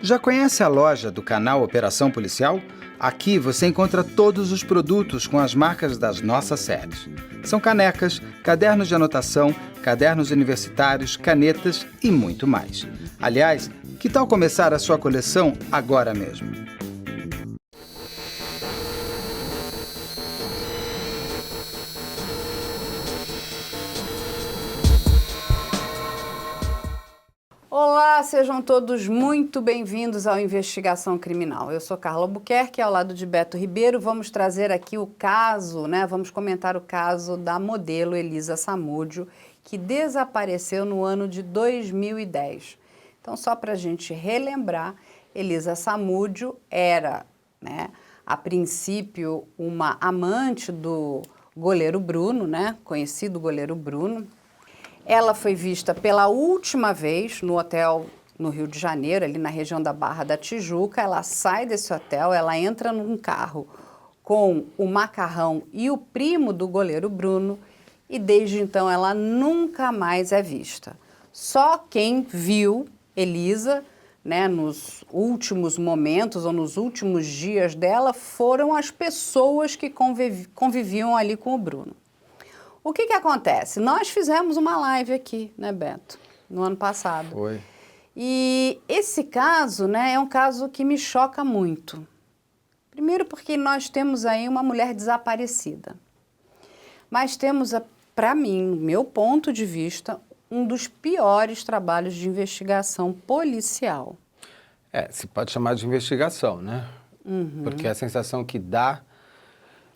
Já conhece a loja do canal Operação Policial? Aqui você encontra todos os produtos com as marcas das nossas séries. São canecas, cadernos de anotação, cadernos universitários, canetas e muito mais. Aliás, que tal começar a sua coleção agora mesmo? Olá, sejam todos muito bem-vindos ao Investigação Criminal. Eu sou Carla Albuquerque, ao lado de Beto Ribeiro. Vamos trazer aqui o caso, vamos comentar o caso da modelo Elisa Samúdio, que desapareceu no ano de 2010. Então, só para a gente relembrar, Elisa Samúdio era, a princípio, uma amante do goleiro Bruno, conhecido goleiro Bruno. Ela foi vista pela última vez no hotel no Rio de Janeiro, ali na região da Barra da Tijuca. Ela sai desse hotel, ela entra num carro com o Macarrão e o primo do goleiro Bruno e desde então ela nunca mais é vista. Só quem viu Elisa, nos últimos momentos ou nos últimos dias dela foram as pessoas que conviviam ali com o Bruno. O que acontece? Nós fizemos uma live aqui, Beto? No ano passado. Foi. E esse caso, é um caso que me choca muito. Primeiro porque nós temos aí uma mulher desaparecida. Mas temos, para mim, no meu ponto de vista, um dos piores trabalhos de investigação policial. Se pode chamar de investigação, né? Uhum. Porque a sensação que dá...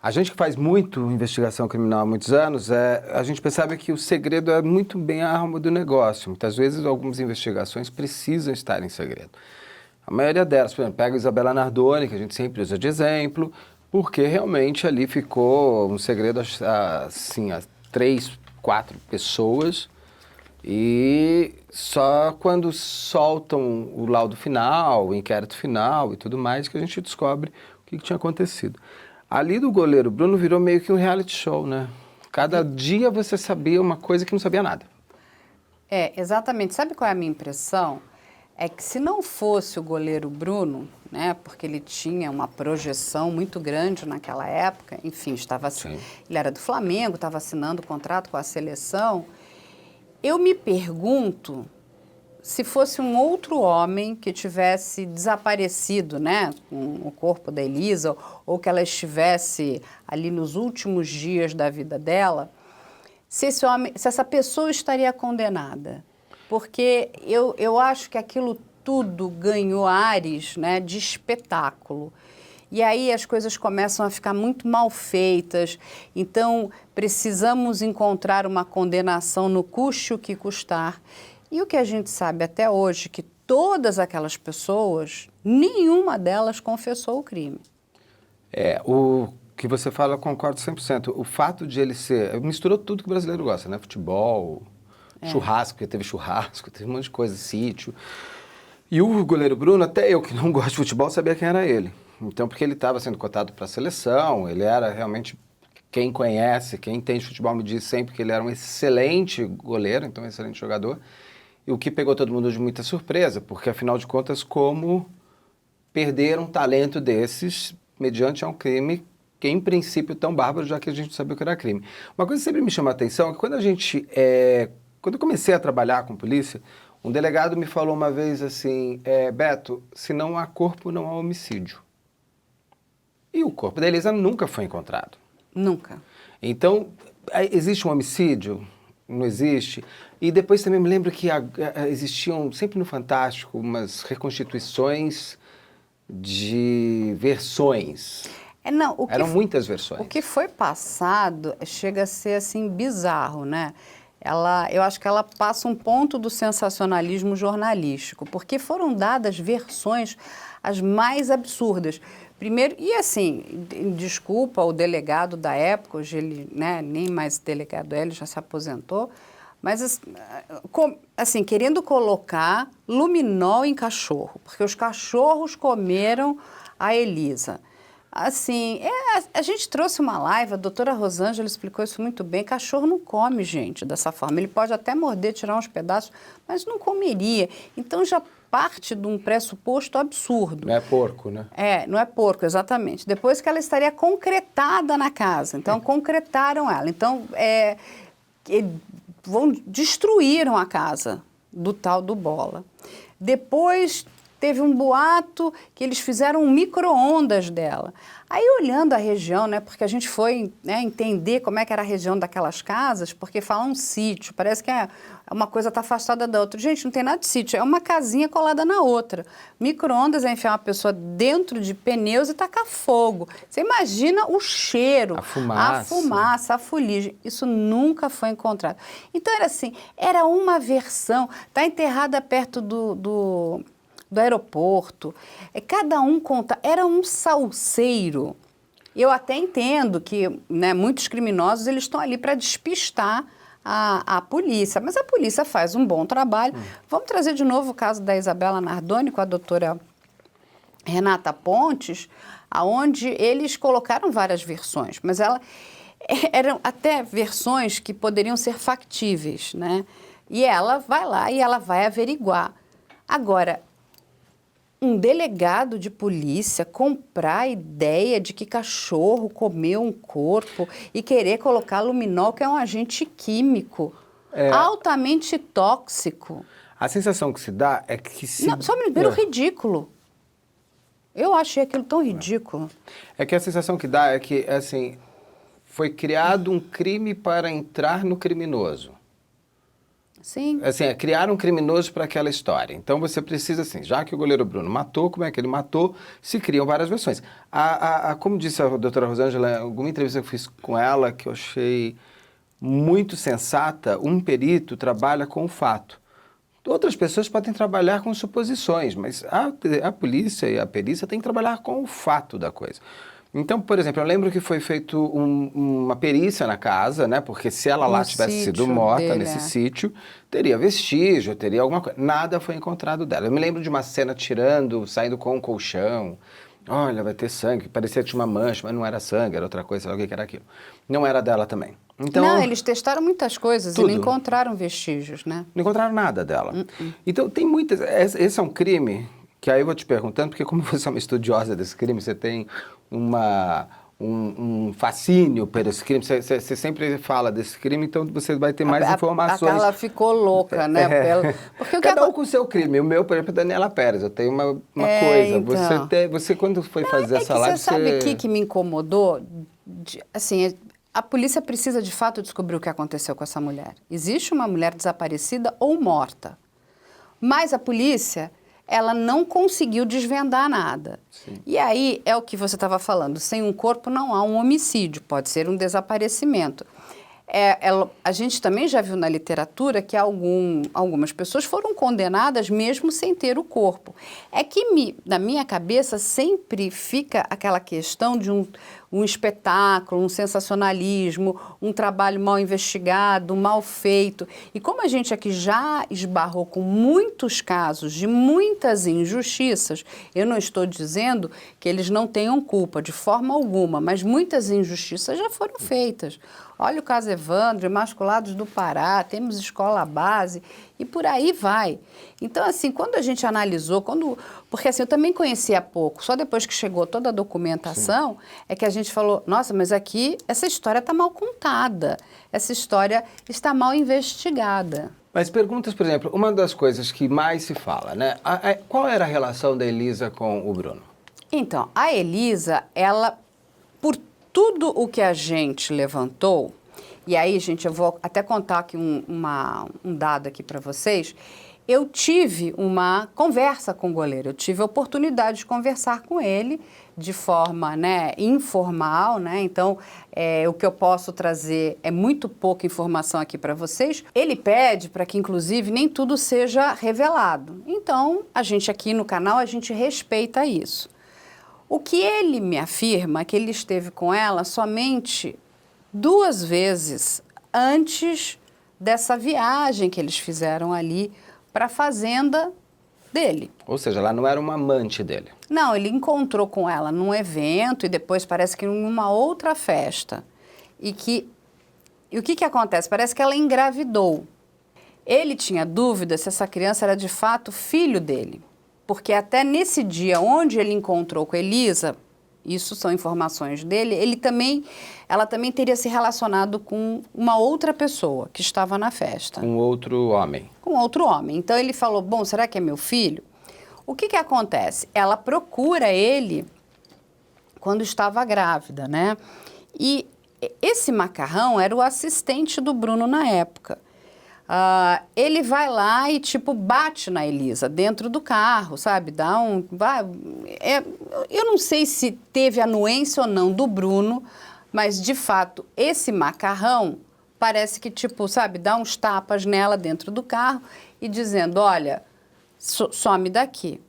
A gente que faz muito investigação criminal há muitos anos, a gente percebe que o segredo é muito bem a alma do negócio. Muitas vezes, algumas investigações precisam estar em segredo. A maioria delas, por exemplo, pega a Isabela Nardoni, que a gente sempre usa de exemplo, porque realmente ali ficou um segredo, assim, a 3, 4 pessoas, e só quando soltam o laudo final, o inquérito final e tudo mais, que a gente descobre o que tinha acontecido. Ali do goleiro Bruno virou meio que um reality show, né? Cada dia você sabia uma coisa que não sabia nada. Exatamente. Sabe qual é a minha impressão? É que se não fosse o goleiro Bruno, porque ele tinha uma projeção muito grande naquela época, enfim, ele era do Flamengo, estava assinando contrato com a seleção, eu me pergunto se fosse um outro homem que tivesse desaparecido, com o corpo da Elisa, ou que ela estivesse ali nos últimos dias da vida dela, se essa pessoa estaria condenada. Porque eu acho que aquilo tudo ganhou ares, de espetáculo. E aí as coisas começam a ficar muito mal feitas. Então, precisamos encontrar uma condenação no custe o que custar. E o que a gente sabe até hoje, que todas aquelas pessoas, nenhuma delas confessou o crime. O que você fala, eu concordo 100%. O fato de ele misturou tudo que o brasileiro gosta, Futebol, churrasco, porque teve churrasco, teve um monte de coisa, sítio. E o goleiro Bruno, até eu que não gosto de futebol, sabia quem era ele. Então, porque ele estava sendo cotado para a seleção, ele era realmente... Quem conhece, quem entende futebol me diz sempre que ele era um excelente goleiro, então um excelente jogador. E o que pegou todo mundo de muita surpresa, porque, afinal de contas, como perder um talento desses mediante a um crime que, em princípio, tão bárbaro, já que a gente sabia que era crime. Uma coisa que sempre me chama a atenção é que quando eu comecei a trabalhar com polícia, um delegado me falou uma vez assim, Beto, se não há corpo, não há homicídio. E o corpo da Elisa nunca foi encontrado. Nunca. Então, existe um homicídio? Não existe? E depois também me lembro que existiam, sempre no Fantástico, umas reconstituições de versões. Eram muitas versões. O que foi passado chega a ser, assim, bizarro, eu acho que ela passa um ponto do sensacionalismo jornalístico, porque foram dadas versões as mais absurdas. Primeiro, e assim, desculpa o delegado da época, hoje ele nem mais delegado ele já se aposentou, mas assim, querendo colocar luminol em cachorro, porque os cachorros comeram a Elisa. Assim, a gente trouxe uma live, a doutora Rosângela explicou isso muito bem, cachorro não come, gente, dessa forma. Ele pode até morder, tirar uns pedaços, mas não comeria. Então já parte de um pressuposto absurdo. Não é porco, né? Não é porco, exatamente. Depois que ela estaria concretada na casa. Então, concretaram ela. Então, destruíram a casa do tal do Bola. Depois teve um boato que eles fizeram um micro-ondas dela. Aí, olhando a região, né, porque a gente foi, né, entender como é que era a região daquelas casas, porque fala um sítio, parece que uma coisa está afastada da outra. Gente, não tem nada de sítio, é uma casinha colada na outra. Micro-ondas é enfiar uma pessoa dentro de pneus e tacar fogo. Você imagina o cheiro, a fumaça, a fuligem. Isso nunca foi encontrado. Então, era assim, era uma versão, está enterrada perto do aeroporto, cada um conta, era um salseiro. Eu até entendo que, né, muitos criminosos eles estão ali para despistar a polícia, mas a polícia faz um bom trabalho. Vamos trazer de novo o caso da Isabela Nardoni com a doutora Renata Pontes, aonde eles colocaram várias versões, mas eram até versões que poderiam ser factíveis, né? E ela vai lá e ela vai averiguar. Agora, um delegado de polícia comprar a ideia de que cachorro comeu um corpo e querer colocar luminol, que é um agente químico altamente tóxico. A sensação que se dá é que se... Não, só me primeiro ridículo. Eu achei aquilo tão ridículo. É que a sensação que dá é que, assim, foi criado um crime para entrar no criminoso. Sim. Assim, criar um criminoso para aquela história. Então você precisa, assim, já que o goleiro Bruno matou, como é que ele matou, se criam várias versões. Como disse a doutora Rosângela, em alguma entrevista que eu fiz com ela, que eu achei muito sensata, um perito trabalha com o fato. Outras pessoas podem trabalhar com suposições, mas a polícia e a perícia têm que trabalhar com o fato da coisa. Então, por exemplo, eu lembro que foi feito uma perícia na casa, né? Porque se ela lá tivesse sido morta nesse sítio, teria vestígio, teria alguma coisa. Nada foi encontrado dela. Eu me lembro de uma cena saindo com um colchão. Olha, vai ter sangue. Parecia que tinha uma mancha, mas não era sangue, era outra coisa, sei lá o que era aquilo. Não era dela também. Então, não, eles testaram muitas coisas e não encontraram vestígios, né? Não encontraram nada dela. Então, tem muitas... Esse é um crime que aí eu vou te perguntando, porque como você é uma estudiosa desse crime, você tem um fascínio por esse crime, você sempre fala desse crime, então você vai ter mais informações. A Carla ficou louca, né? Porque cada um com o seu crime. O meu, por exemplo, é Daniela Pérez. Eu tenho uma coisa. Então. Você quando foi fazer essa live... Você sabe o que me incomodou? Assim, a polícia precisa, de fato, descobrir o que aconteceu com essa mulher. Existe uma mulher desaparecida ou morta. Mas a polícia... ela não conseguiu desvendar nada. Sim. E aí, é o que você estava falando, sem um corpo não há um homicídio, pode ser um desaparecimento. A gente também já viu na literatura que algumas pessoas foram condenadas mesmo sem ter o corpo. É que na minha cabeça sempre fica aquela questão de um espetáculo, um sensacionalismo, um trabalho mal investigado, mal feito. E como a gente aqui já esbarrou com muitos casos de muitas injustiças, eu não estou dizendo que eles não tenham culpa de forma alguma, mas muitas injustiças já foram feitas. Olha o caso Evandro, Imaculado do Pará, temos escola base e por aí vai. Então, assim, quando a gente analisou, porque assim, eu também conhecia pouco, só depois que chegou toda a documentação, é que a gente falou, nossa, mas aqui essa história está mal contada, essa história está mal investigada. Mas perguntas, por exemplo, uma das coisas que mais se fala, né? Qual era a relação da Elisa com o Bruno? Então, a Elisa, ela, por tudo o que a gente levantou, e aí, gente, eu vou até contar aqui um dado aqui para vocês. Eu tive uma conversa com o goleiro, eu tive a oportunidade de conversar com ele de forma, né, informal, né? Então, o que eu posso trazer é muito pouca informação aqui para vocês. Ele pede para que, inclusive, nem tudo seja revelado. Então, a gente aqui no canal, a gente respeita isso. O que ele me afirma é que ele esteve com ela somente 2 vezes antes dessa viagem que eles fizeram ali para a fazenda dele. Ou seja, ela não era uma amante dele. Não, ele encontrou com ela num evento e depois parece que numa outra festa. E o que acontece? Parece que ela engravidou. Ele tinha dúvida se essa criança era de fato filho dele, porque até nesse dia onde ele encontrou com Elisa, isso são informações dele, ela também teria se relacionado com uma outra pessoa que estava na festa. Um outro homem. Com outro homem. Então ele falou, bom, será que é meu filho? O que acontece? Ela procura ele quando estava grávida, né? E esse Macarrão era o assistente do Bruno na época. Ele vai lá e, tipo, bate na Elisa dentro do carro, sabe? Eu não sei se teve anuência ou não do Bruno, mas, de fato, esse Macarrão parece que, tipo, sabe, dá uns tapas nela dentro do carro e dizendo, olha, some daqui.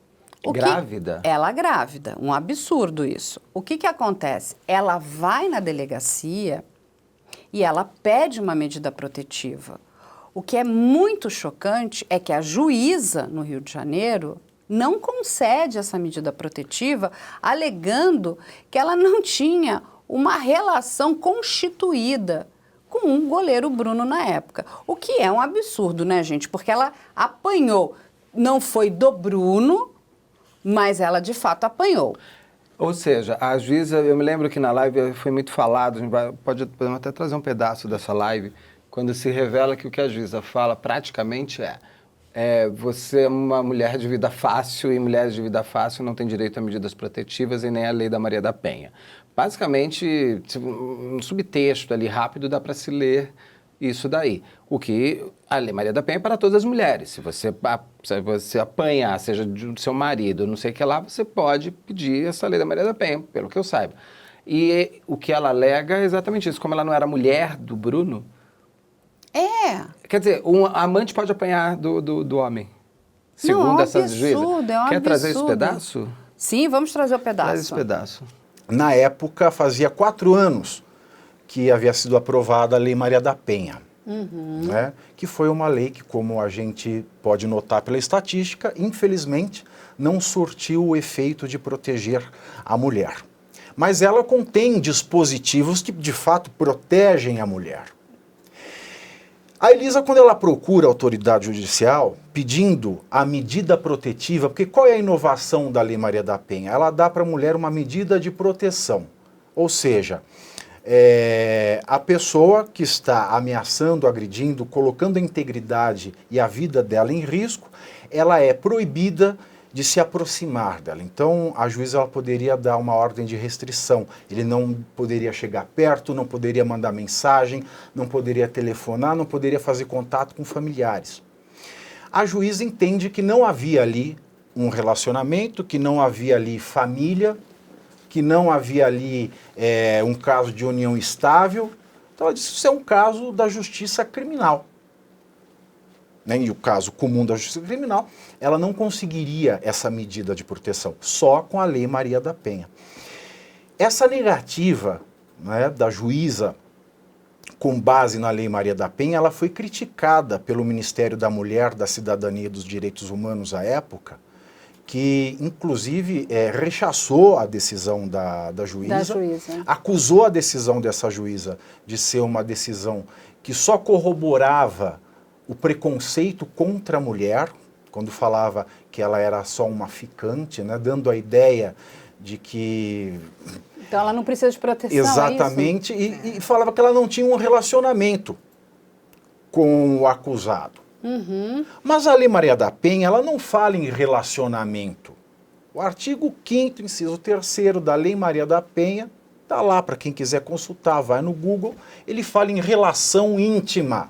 Grávida? Ela grávida, um absurdo isso. O que acontece? Ela vai na delegacia e ela pede uma medida protetiva. O que é muito chocante é que a juíza no Rio de Janeiro não concede essa medida protetiva, alegando que ela não tinha uma relação constituída com o goleiro Bruno na época. O que é um absurdo, né, gente? Porque ela apanhou, não foi do Bruno, mas ela de fato apanhou. Ou seja, a juíza, eu me lembro que na live foi muito falado, podemos até trazer um pedaço dessa live, quando se revela que o que a juíza fala praticamente você é uma mulher de vida fácil e mulheres de vida fácil não têm direito a medidas protetivas e nem a lei da Maria da Penha. Basicamente, um subtexto ali rápido dá para se ler isso daí. O que a lei Maria da Penha é para todas as mulheres. Se você apanhar, seja do seu marido, não sei o que lá, você pode pedir essa lei da Maria da Penha, pelo que eu saiba. E o que ela alega é exatamente isso. Como ela não era mulher do Bruno... Quer dizer, um amante pode apanhar do homem, segundo essas juízas. Quer trazer esse pedaço? Sim, vamos trazer o pedaço. Traz esse pedaço. Na época, fazia 4 anos que havia sido aprovada a Lei Maria da Penha, né? Que foi uma lei que, como a gente pode notar pela estatística, infelizmente, não surtiu o efeito de proteger a mulher. Mas ela contém dispositivos que, de fato, protegem a mulher. A Elisa, quando ela procura a autoridade judicial pedindo a medida protetiva, porque qual é a inovação da Lei Maria da Penha? Ela dá para a mulher uma medida de proteção, ou seja, a pessoa que está ameaçando, agredindo, colocando a integridade e a vida dela em risco, ela é proibida de se aproximar dela. Então, a juíza ela poderia dar uma ordem de restrição. Ele não poderia chegar perto, não poderia mandar mensagem, não poderia telefonar, não poderia fazer contato com familiares. A juíza entende que não havia ali um relacionamento, que não havia ali família, que não havia ali um caso de união estável. Então, ela disse que isso é um caso da justiça criminal. E o caso comum da justiça criminal, ela não conseguiria essa medida de proteção, só com a Lei Maria da Penha. Essa negativa, né, da juíza com base na Lei Maria da Penha, ela foi criticada pelo Ministério da Mulher, da Cidadania e dos Direitos Humanos à época, que inclusive rechaçou a decisão da juíza, acusou a decisão dessa juíza de ser uma decisão que só corroborava o preconceito contra a mulher, quando falava que ela era só uma ficante, né, dando a ideia de que... Então ela não precisa de proteção, exatamente, é isso? E falava que ela não tinha um relacionamento com o acusado. Mas a Lei Maria da Penha, ela não fala em relacionamento. O artigo 5º, inciso 3º da Lei Maria da Penha, está lá para quem quiser consultar, vai no Google, ele fala em relação íntima.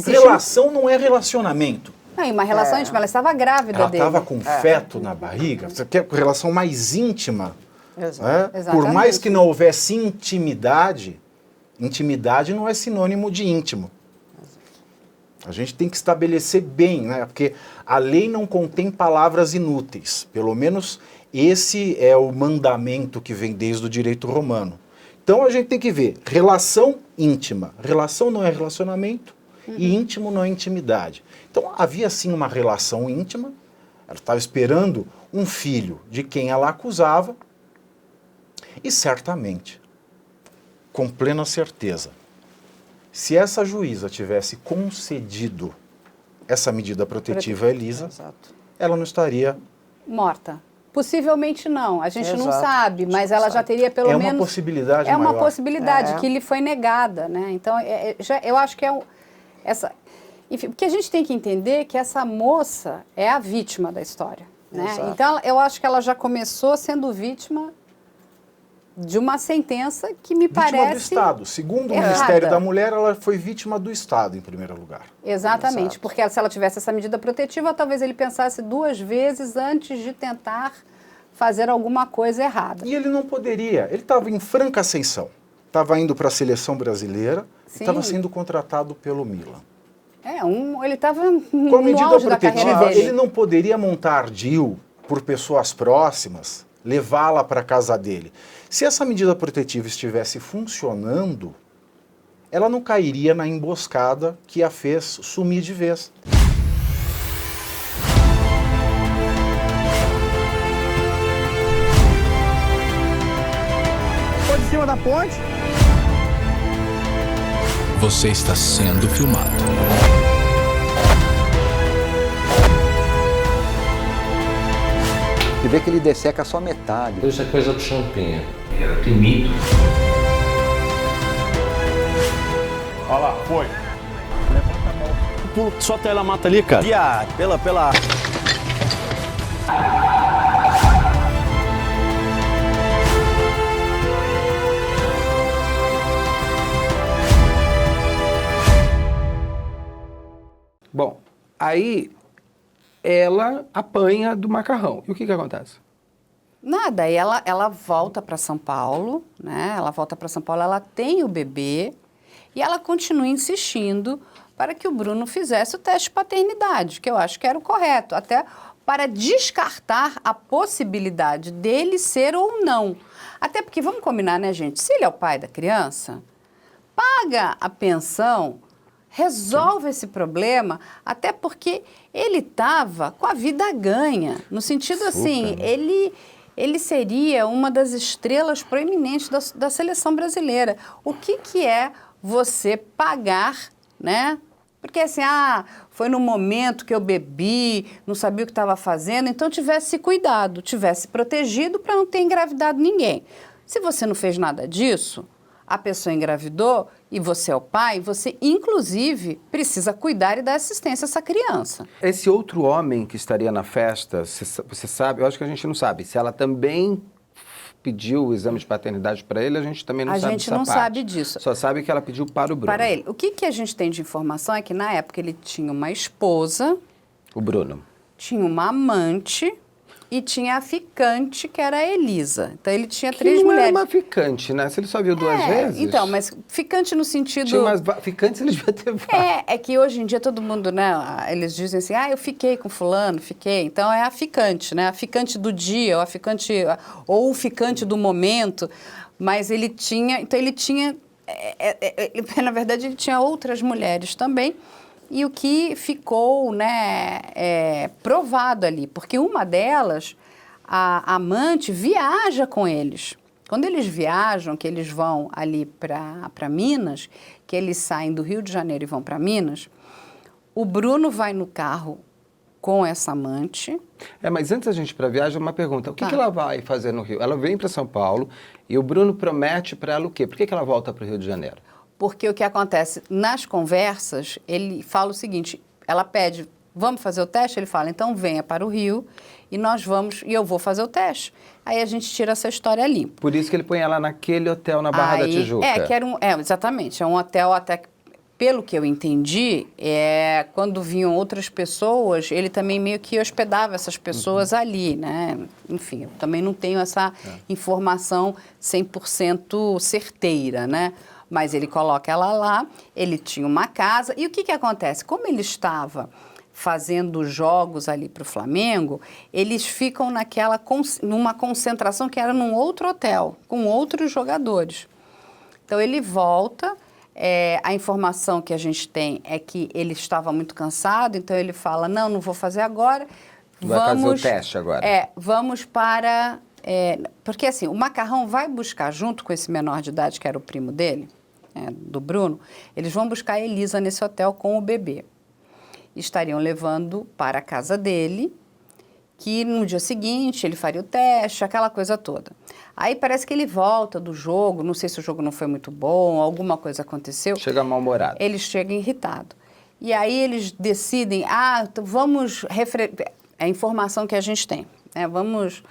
Relação não é relacionamento. Uma relação íntima, ela estava grávida dele. Ela estava com feto na barriga. Você quer relação mais íntima? Exatamente. Por mais que não houvesse intimidade, intimidade não é sinônimo de íntimo. A gente tem que estabelecer bem, né? Porque a lei não contém palavras inúteis. Pelo menos esse é o mandamento que vem desde o direito romano. Então a gente tem que ver relação íntima. Relação não é relacionamento. E íntimo não é intimidade. Então havia sim uma relação íntima, ela estava esperando um filho de quem ela acusava, e certamente, com plena certeza, Se essa juíza tivesse concedido essa medida protetiva à Elisa, Exato. ela não estaria... Morta. Possivelmente não, a gente não Exato. sabe, mas ela já teria pelo É menos... uma possibilidade É uma maior. possibilidade É. que lhe foi negada, né? Então, eu acho que essa... Enfim, porque a gente tem que entender que essa moça é a vítima da história, né? Exato. Então, eu acho que ela já começou sendo vítima de uma sentença que me Vítima parece... do Estado. Segundo o errada. Ministério da Mulher, ela foi vítima do Estado, em primeiro lugar. Exatamente, Exato. porque se ela tivesse essa medida protetiva, talvez ele pensasse 2 vezes antes de tentar fazer alguma coisa errada. E ele não poderia. Ele estava em franca ascensão. Estava indo para a seleção brasileira e Sim. estava sendo contratado pelo Milan. Ele estava Com a no medida auge da carreira protetiva, dele. ele não poderia montar ardil por pessoas próximas, levá-la para a casa dele. Se essa medida protetiva estivesse funcionando, ela não cairia na emboscada que a fez sumir de vez. Foi de cima da ponte. Você está sendo filmado. E vê que ele desseca só metade. Isso é coisa do Champinha. Era temido. Olha lá, foi. Levanta a mão. Pulo, só tela mata ali, cara. Pela... Bom, aí ela apanha do macarrão. E o que acontece? Nada, aí ela volta para São Paulo, né? Ela volta para São Paulo, ela tem o bebê e ela continua insistindo para que o Bruno fizesse o teste de paternidade, que eu acho que era o correto, até para descartar a possibilidade dele ser ou não. Até porque, vamos combinar, né, gente? Se ele é o pai da criança, paga a pensão, resolve esse problema, até porque ele estava com a vida ganha, no sentido assim, ele seria uma das estrelas proeminentes da seleção brasileira. O que é você pagar, né? Porque assim, foi no momento que eu bebi, não sabia o que estava fazendo, então tivesse cuidado, tivesse protegido para não ter engravidado ninguém. Se você não fez nada disso, a pessoa engravidou e você é o pai, você inclusive precisa cuidar e dar assistência a essa criança. Esse outro homem que estaria na festa, você sabe, eu acho que a gente não sabe, se ela também pediu o exame de paternidade para ele, a gente também não sabe A gente não dessa parte. sabe disso. Só sabe que ela pediu para o Bruno. Para ele. O que a gente tem de informação é que na época ele tinha uma esposa, O Bruno. tinha uma amante e tinha a ficante, que era a Elisa. Então ele tinha Que 3 não mulheres. era uma ficante, né? Se ele só viu 2 vezes. Então, mas ficante no sentido... Tinha umas ficantes, ele devia ter várias. É que hoje em dia todo mundo, né, eles dizem assim, eu fiquei com fulano, fiquei. Então é a ficante, né, a ficante do dia, ou o ficante do momento, mas ele tinha, na verdade ele tinha outras mulheres também, e o que ficou, né, provado ali, porque uma delas, a amante, viaja com eles. Quando eles viajam, que eles vão ali para Minas, que eles saem do Rio de Janeiro e vão para Minas, o Bruno vai no carro com essa amante. Mas antes da gente ir para a viagem, uma pergunta. O que ela vai fazer no Rio? Ela vem para São Paulo e o Bruno promete para ela o quê? Por que ela volta para o Rio de Janeiro? Porque o que acontece, nas conversas, ele fala o seguinte, ela pede, vamos fazer o teste? Ele fala, então venha para o Rio e eu vou fazer o teste. Aí a gente tira essa história ali. Por isso que ele põe ela naquele hotel na Barra da Tijuca. Exatamente, é um hotel até, pelo que eu entendi, quando vinham outras pessoas, ele também meio que hospedava essas pessoas ali, né? Enfim, eu também não tenho essa informação 100% certeira, né? Mas ele coloca ela lá, ele tinha uma casa, e o que acontece? Como ele estava fazendo jogos ali para o Flamengo, eles ficam numa concentração que era num outro hotel, com outros jogadores. Então ele volta, a informação que a gente tem é que ele estava muito cansado, então ele fala, não vou fazer agora. Vai fazer o teste agora. Vamos para... porque assim, o Macarrão vai buscar junto com esse menor de idade, que era o primo dele, do Bruno, eles vão buscar a Elisa nesse hotel com o bebê. Estariam levando para a casa dele, que no dia seguinte ele faria o teste, aquela coisa toda. Aí parece que ele volta do jogo, não sei se o jogo não foi muito bom, alguma coisa aconteceu. Chega mal-humorado. Ele chega irritado. E aí eles decidem, vamos... É a informação que a gente tem, né? Vamos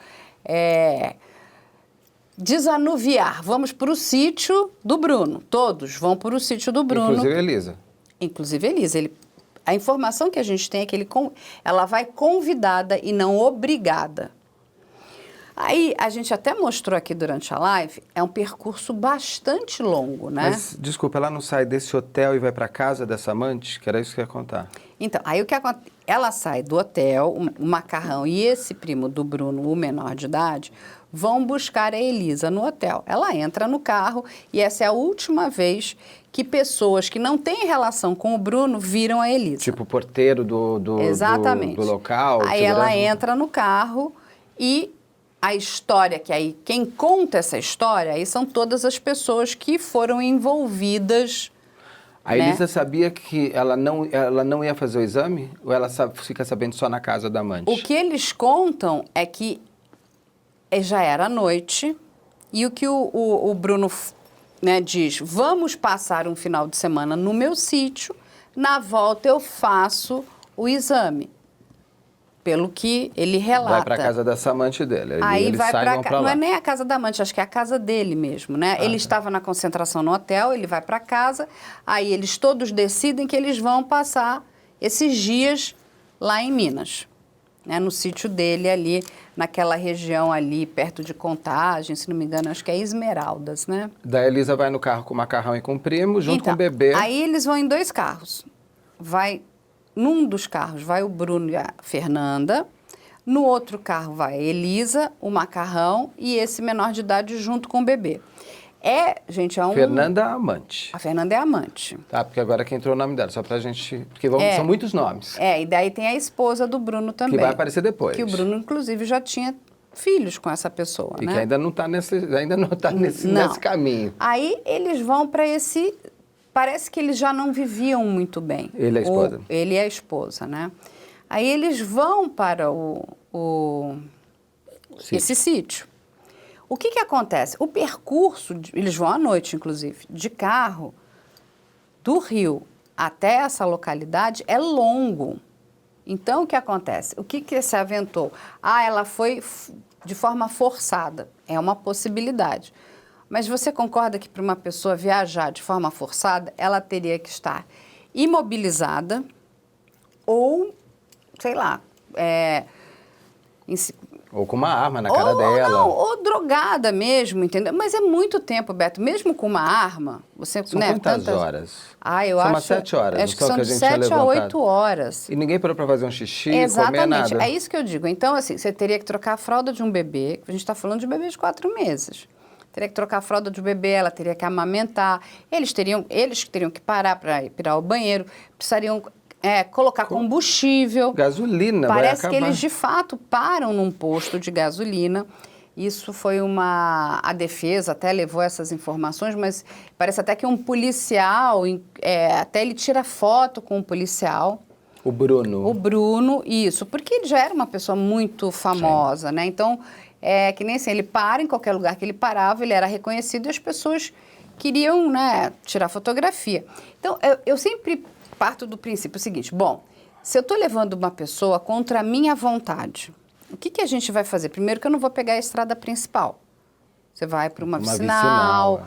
desanuviar, vamos para o sítio do Bruno. Todos vão para o sítio do Bruno. Inclusive a Elisa. Inclusive a Elisa. A informação que a gente tem é que ela vai convidada e não obrigada. Aí, a gente até mostrou aqui durante a live, é um percurso bastante longo, né? Mas, desculpa, ela não sai desse hotel e vai para casa dessa amante? Que era isso que eu ia contar. Então, aí o que acontece? Ela sai do hotel, o Macarrão e esse primo do Bruno, o menor de idade, vão buscar a Elisa no hotel. Ela entra no carro e essa é a última vez que pessoas que não têm relação com o Bruno viram a Elisa. Tipo o porteiro do Exatamente. Do local. Aí ela entra no carro e a história, que aí quem conta essa história, aí são todas as pessoas que foram envolvidas. A Elisa sabia que ela não ia fazer o exame? Ou ela fica sabendo só na casa da amante? O que eles contam é que já era noite e o que o Bruno diz, vamos passar um final de semana no meu sítio, na volta eu faço o exame. Pelo que ele relata. Vai para casa dessa amante dele. Aí eles vai saem para não é nem a casa da amante, acho que é a casa dele mesmo, né? Ele estava na concentração no hotel, ele vai para casa, aí eles todos decidem que eles vão passar esses dias lá em Minas, né? No sítio dele ali, naquela região ali, perto de Contagem, se não me engano, acho que é Esmeraldas, né? Da Elisa vai no carro com o Macarrão e com o primo, junto Então, com o bebê. Aí eles vão em 2 carros. Num dos carros vai o Bruno e a Fernanda, no outro carro vai a Elisa, o Macarrão e esse menor de idade junto com o bebê. Fernanda é a amante. A Fernanda é a amante. Tá, porque agora que entrou o nome dela, só pra gente... Porque são muitos nomes. E daí tem a esposa do Bruno também. Que vai aparecer depois. Que o Bruno, inclusive, já tinha filhos com essa pessoa, E né? que ainda não tá nesse caminho. Aí eles vão para esse... Parece que eles já não viviam muito bem. Ele é a esposa. Ele é a esposa, né? Aí eles vão para esse sítio. O que acontece? O percurso, eles vão à noite, inclusive, de carro, do Rio até essa localidade é longo. Então, o que acontece? O que se aventou? Ela foi de forma forçada. É uma possibilidade. Mas você concorda que para uma pessoa viajar de forma forçada, ela teria que estar imobilizada ou, sei lá, ou com uma arma na cara dela. Não, ou drogada mesmo, entendeu? Mas é muito tempo, Beto. Mesmo com uma arma, você... São quantas horas? Eu são acho... umas 7 horas. Acho que são de 7 a 8 horas. E ninguém parou para fazer um xixi, Exatamente. comer nada. É isso que eu digo. Então, assim, você teria que trocar a fralda de um bebê. A gente está falando de um bebê de 4 meses. Teria que trocar a fralda do bebê, ela teria que amamentar. Eles teriam que parar para ir ao banheiro, precisariam colocar combustível. Gasolina, Parece vai que acabar. eles, de fato, param num posto de gasolina. Isso foi a defesa até levou essas informações, mas parece até que um policial, até ele tira foto com o policial. O Bruno. O Bruno, isso, porque ele já era uma pessoa muito famosa, né? Então, que nem assim, ele para em qualquer lugar que ele parava, ele era reconhecido e as pessoas queriam, né, tirar fotografia. Então, eu sempre parto do princípio seguinte, se eu estou levando uma pessoa contra a minha vontade, o que a gente vai fazer? Primeiro que eu não vou pegar a estrada principal. Você vai para uma vicinal,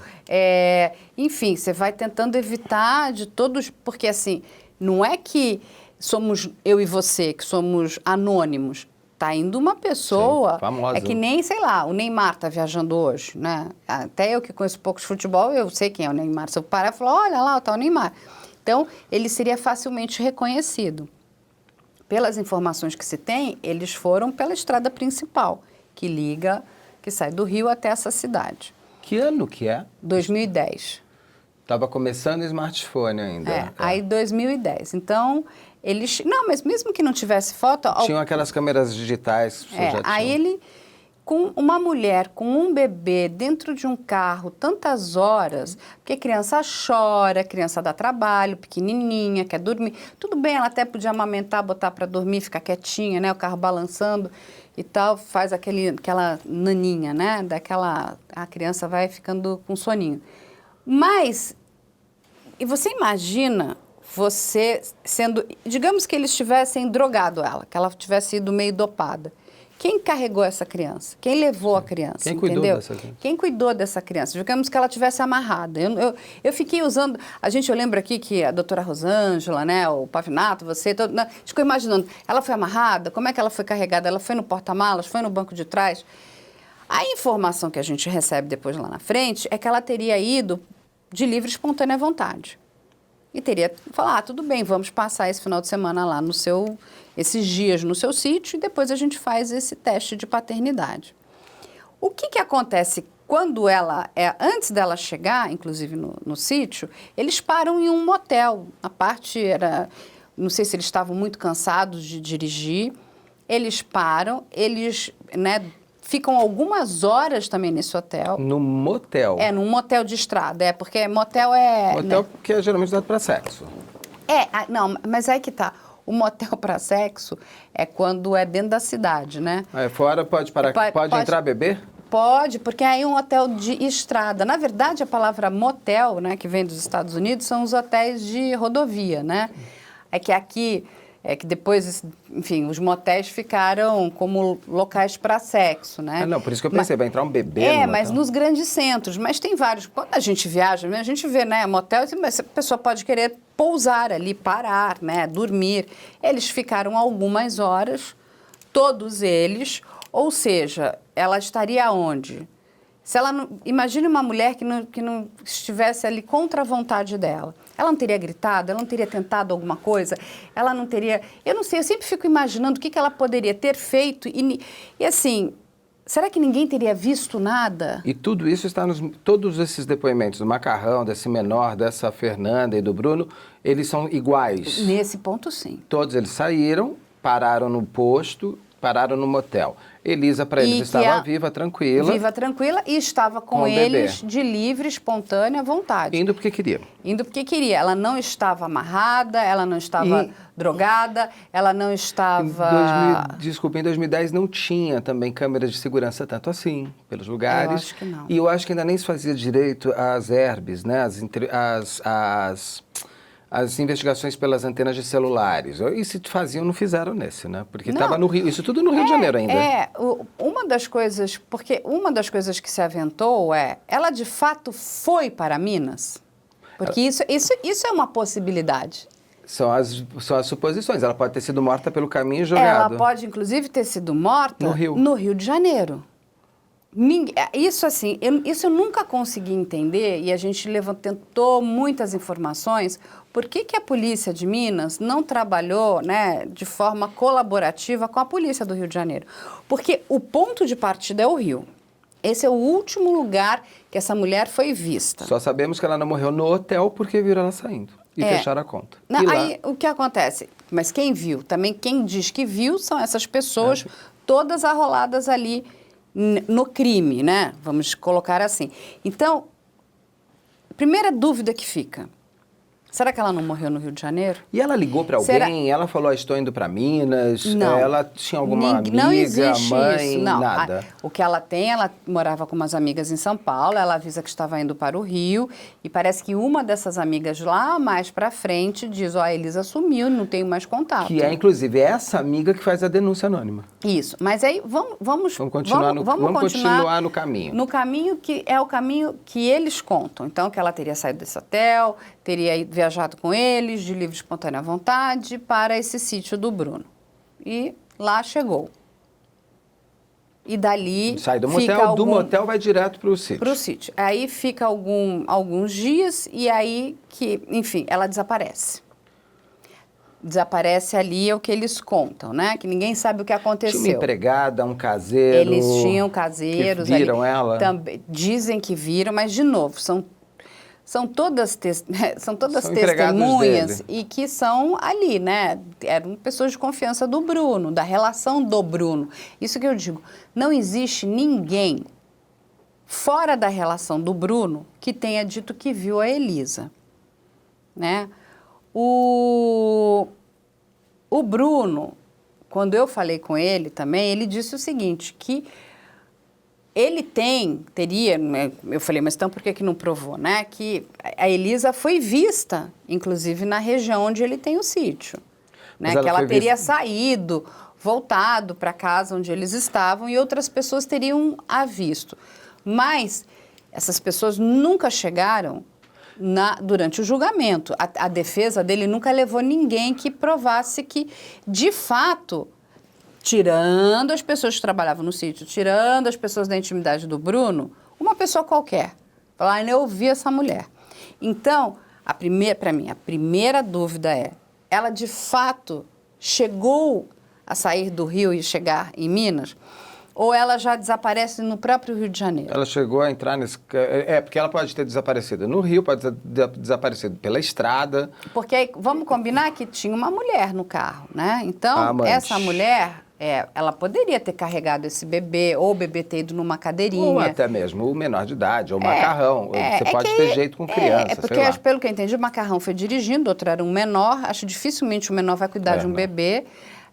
enfim, você vai tentando evitar de todos, porque assim, não é que somos eu e você, que somos anônimos. Tá indo uma pessoa, sim, famosa. É que nem, sei lá, o Neymar tá viajando hoje, né? Até eu que conheço pouco de futebol, eu sei quem é o Neymar. Se eu parar e falar, olha lá, tá o Neymar. Então, ele seria facilmente reconhecido. Pelas informações que se tem, eles foram pela estrada principal, que sai do Rio até essa cidade. Que ano que é? 2010. Tava começando o smartphone ainda. Aí 2010. Então, eles... Não, mas mesmo que não tivesse foto... Tinham aquelas câmeras digitais. Aí ele com uma mulher com um bebê dentro de um carro tantas horas, porque criança chora, criança dá trabalho, pequenininha, quer dormir. Tudo bem, ela até podia amamentar, botar para dormir, ficar quietinha, né? O carro balançando e tal, faz aquela naninha, né? A criança vai ficando com soninho. Mas, e você imagina você sendo, digamos que eles tivessem drogado ela, que ela tivesse ido meio dopada. Quem carregou essa criança? Quem levou a criança? Quem cuidou dessa criança? Quem cuidou dessa criança? Digamos que ela tivesse amarrada. Eu fiquei usando... eu lembro aqui que a doutora Rosângela, né, o Pavinato, você... a gente ficou imaginando, ela foi amarrada? Como é que ela foi carregada? Ela foi no porta-malas? Foi no banco de trás? A informação que a gente recebe depois lá na frente é que ela teria ido de livre e espontânea vontade. E teria falado, tudo bem, vamos passar esse final de semana lá esses dias no seu sítio e depois a gente faz esse teste de paternidade. O que acontece quando antes dela chegar, inclusive no sítio, eles param em um motel. A parte não sei se eles estavam muito cansados de dirigir, eles param, né, ficam algumas horas também nesse hotel. No motel? Num motel de estrada, porque motel é... Motel, né? que é geralmente dado para sexo. Não, mas aí que tá. O motel para sexo é quando é dentro da cidade, né? Fora pode parar, pode entrar beber? Pode, porque aí é um hotel de estrada. Na verdade, a palavra motel, né, que vem dos Estados Unidos, são os hotéis de rodovia, né? É que aqui... que depois, enfim, os motéis ficaram como locais para sexo, né? Não, por isso que eu pensei, vai entrar um bebê no mas nos grandes centros. Mas tem vários. Quando a gente viaja, a gente vê, né, motel, mas a pessoa pode querer pousar ali, parar, né, dormir. Eles ficaram algumas horas, todos eles, ou seja, ela estaria onde? Se ela não, imagine uma mulher que não estivesse ali contra a vontade dela. Ela não teria gritado? Ela não teria tentado alguma coisa? Ela não teria... Eu não sei, eu sempre fico imaginando o que ela poderia ter feito. E assim, será que ninguém teria visto nada? E tudo isso está todos esses depoimentos do Macarrão, desse menor, dessa Fernanda e do Bruno, eles são iguais? Nesse ponto, sim. Todos eles saíram, pararam no posto, pararam no motel. Elisa, para eles, estava viva, tranquila. Viva, tranquila, e estava com eles de livre, espontânea vontade. Indo porque queria. Indo porque queria. Ela não estava amarrada, ela não estava drogada, ela não estava... Em 2010 não tinha também câmeras de segurança tanto assim, pelos lugares. Eu acho que não. E eu acho que ainda nem se fazia direito às herbes, né? As investigações pelas antenas de celulares. E se faziam, não fizeram nesse, né? Porque estava no Rio, isso tudo no Rio de Janeiro ainda. Uma das coisas que se aventou ela de fato foi para Minas? Porque isso é uma possibilidade. São as suposições. Ela pode ter sido morta pelo caminho e jogada. Ela pode, inclusive, ter sido morta no Rio de Janeiro. Isso assim, eu nunca consegui entender, e a gente tentou muitas informações, por que a polícia de Minas não trabalhou, né, de forma colaborativa com a polícia do Rio de Janeiro? Porque o ponto de partida é o Rio. Esse é o último lugar que essa mulher foi vista. Só sabemos que ela não morreu no hotel porque viram ela saindo e fecharam a conta. Aí, o que acontece? Mas quem viu? Também quem diz que viu são essas pessoas todas arroladas ali no crime, né? Vamos colocar assim. Então, primeira dúvida que fica, será que ela não morreu no Rio de Janeiro? E ela ligou para alguém? Ela falou, estou indo para Minas? Não. Ela tinha alguma amiga, não existe mãe, isso. Não. nada? O que ela tem, ela morava com umas amigas em São Paulo, ela avisa que estava indo para o Rio, e parece que uma dessas amigas lá mais para frente diz, a Elisa sumiu, não tenho mais contato. Que é, inclusive, essa amiga que faz a denúncia anônima. Isso. Mas aí, vamos continuar no caminho. No caminho que é o caminho que eles contam. Então, que ela teria saído desse hotel, teria viajado com eles, de livre e espontânea vontade, para esse sítio do Bruno. E lá chegou. E dali... Sai do motel, do motel vai direto para o sítio. Para o sítio. Aí fica alguns dias e aí que, enfim, ela desaparece. Desaparece ali é o que eles contam, né? Que ninguém sabe o que aconteceu. Tinha uma empregada, um caseiro... Eles tinham caseiros que viram ali. ela? Também, dizem que viram, mas, de novo, são todas São empregados testemunhas dele. e que são ali, né? Eram pessoas de confiança do Bruno, da relação do Bruno. Isso que eu digo, não existe ninguém fora da relação do Bruno que tenha dito que viu a Elisa, né? O Bruno, quando eu falei com ele também, ele disse o seguinte, que ele teria, né, eu falei, mas então por que não provou, né? Que a Elisa foi vista, inclusive, na região onde ele tem o sítio, né? Que ela teria saído, voltado para a casa onde eles estavam e outras pessoas teriam a visto. Mas essas pessoas nunca chegaram durante o julgamento. A defesa dele nunca levou ninguém que provasse que, de fato, tirando as pessoas que trabalhavam no sítio, tirando as pessoas da intimidade do Bruno, uma pessoa qualquer. Falar, eu vi essa mulher. Então, para mim, a primeira dúvida é, ela de fato chegou a sair do Rio e chegar em Minas? Ou ela já desaparece no próprio Rio de Janeiro? Ela chegou a entrar nesse... porque ela pode ter desaparecido no Rio, pode ter desaparecido pela estrada. Porque aí, vamos combinar que tinha uma mulher no carro, né? Então, essa mulher, ela poderia ter carregado esse bebê, ou o bebê ter ido numa cadeirinha. Ou até mesmo o menor de idade, ou o macarrão. Você pode ter jeito com criança, porque, sei lá. pelo que eu entendi, o macarrão foi dirigindo, o outro era um menor. Acho dificilmente o menor vai cuidar de um bebê.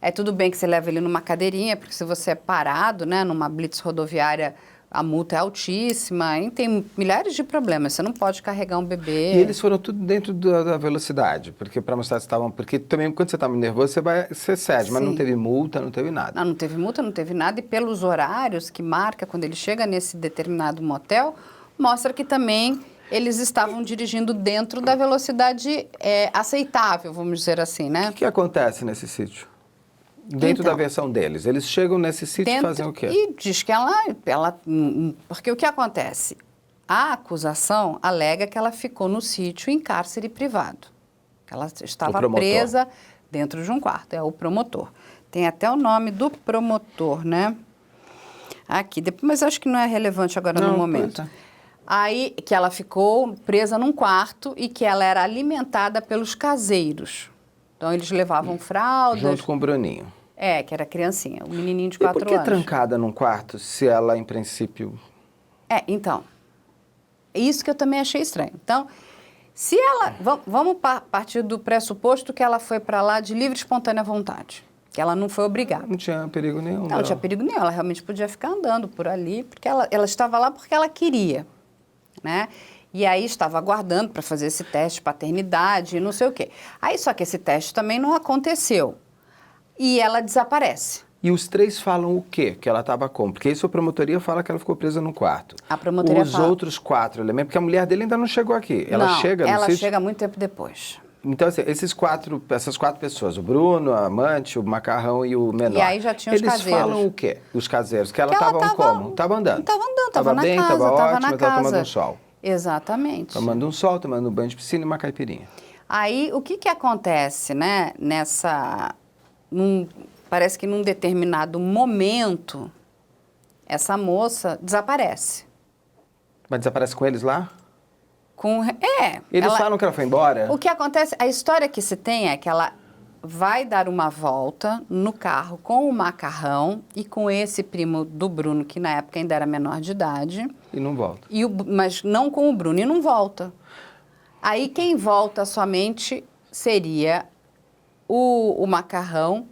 É tudo bem que você leva ele numa cadeirinha, porque se você é parado, né, numa blitz rodoviária, a multa é altíssima, e tem milhares de problemas. Você não pode carregar um bebê. E eles foram tudo dentro da velocidade, porque para mostrar se estavam... Porque também, quando você está muito nervoso, você cede, mas não teve multa, não teve nada. Não teve multa, não teve nada, e pelos horários que marca quando ele chega nesse determinado motel, mostra que também eles estavam dirigindo dentro da velocidade aceitável, vamos dizer assim, né? O que acontece nesse sítio? Dentro da versão deles. Eles chegam nesse sítio e fazem o quê? E diz que ela... Porque o que acontece? A acusação alega que ela ficou no sítio em cárcere privado. Ela estava presa dentro de um quarto. É o promotor. Tem até o nome do promotor, né? Aqui. Mas acho que não é relevante agora no momento. Aí, que ela ficou presa num quarto e que ela era alimentada pelos caseiros. Então, eles levavam fraldas. Junto com o Bruninho. Que era criancinha, um menininho de 4 anos. E por que trancada num quarto, se ela, em princípio... Então, isso que eu também achei estranho. Então, se ela... Vamos partir do pressuposto que ela foi para lá de livre e espontânea vontade, que ela não foi obrigada. Não tinha perigo nenhum. Não tinha perigo nenhum, ela realmente podia ficar andando por ali, porque ela estava lá porque ela queria, né? E aí estava aguardando para fazer esse teste de paternidade e não sei o quê. Aí só que esse teste também não aconteceu. E ela desaparece. E os 3 falam o quê? Que ela estava como? Porque isso a promotoria fala que ela ficou presa no quarto. A promotoria Os outros 4 elementos, porque a mulher dele ainda não chegou aqui. Ela não, chega no ela sítio? chega muito tempo depois. Então, assim, essas 4 pessoas, o Bruno, a amante, o macarrão e o menor. E aí já tinha os caseiros. Eles falam o quê? Os caseiros? Que ela estava como? Estava andando. Estava andando, estava na bem, casa, estava ótima, na estava casa. tomando um sol. Exatamente. Tomando um sol, tomando um banho de piscina e uma caipirinha. Aí, o que acontece, né, parece que num determinado momento, essa moça desaparece. Mas desaparece com eles lá? Eles falam que ela foi embora? O que acontece, a história que se tem é que ela vai dar uma volta no carro com o macarrão e com esse primo do Bruno, que na época ainda era menor de idade. E não volta. Mas não com o Bruno, e não volta. Aí quem volta somente seria o macarrão,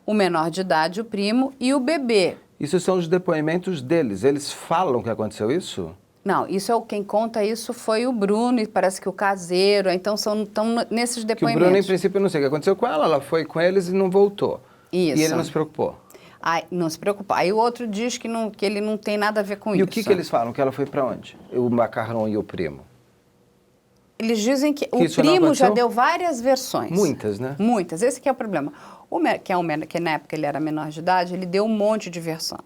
o menor de idade, o primo, e o bebê. Isso são os depoimentos deles. Eles falam que aconteceu isso? Não, quem conta isso foi o Bruno, e parece que o caseiro, então estão nesses depoimentos. Que o Bruno, em princípio, eu não sei o que aconteceu com ela foi com eles e não voltou. Isso. E ele não se preocupou. Não se preocupou. Aí o outro diz que ele não tem nada a ver com isso. E o que eles falam? Que ela foi para onde? O macarrão e o primo? Eles dizem que o primo já deu várias versões. Muitas, né? Muitas. Esse que é o problema. Que na época ele era menor de idade, ele deu um monte de versão.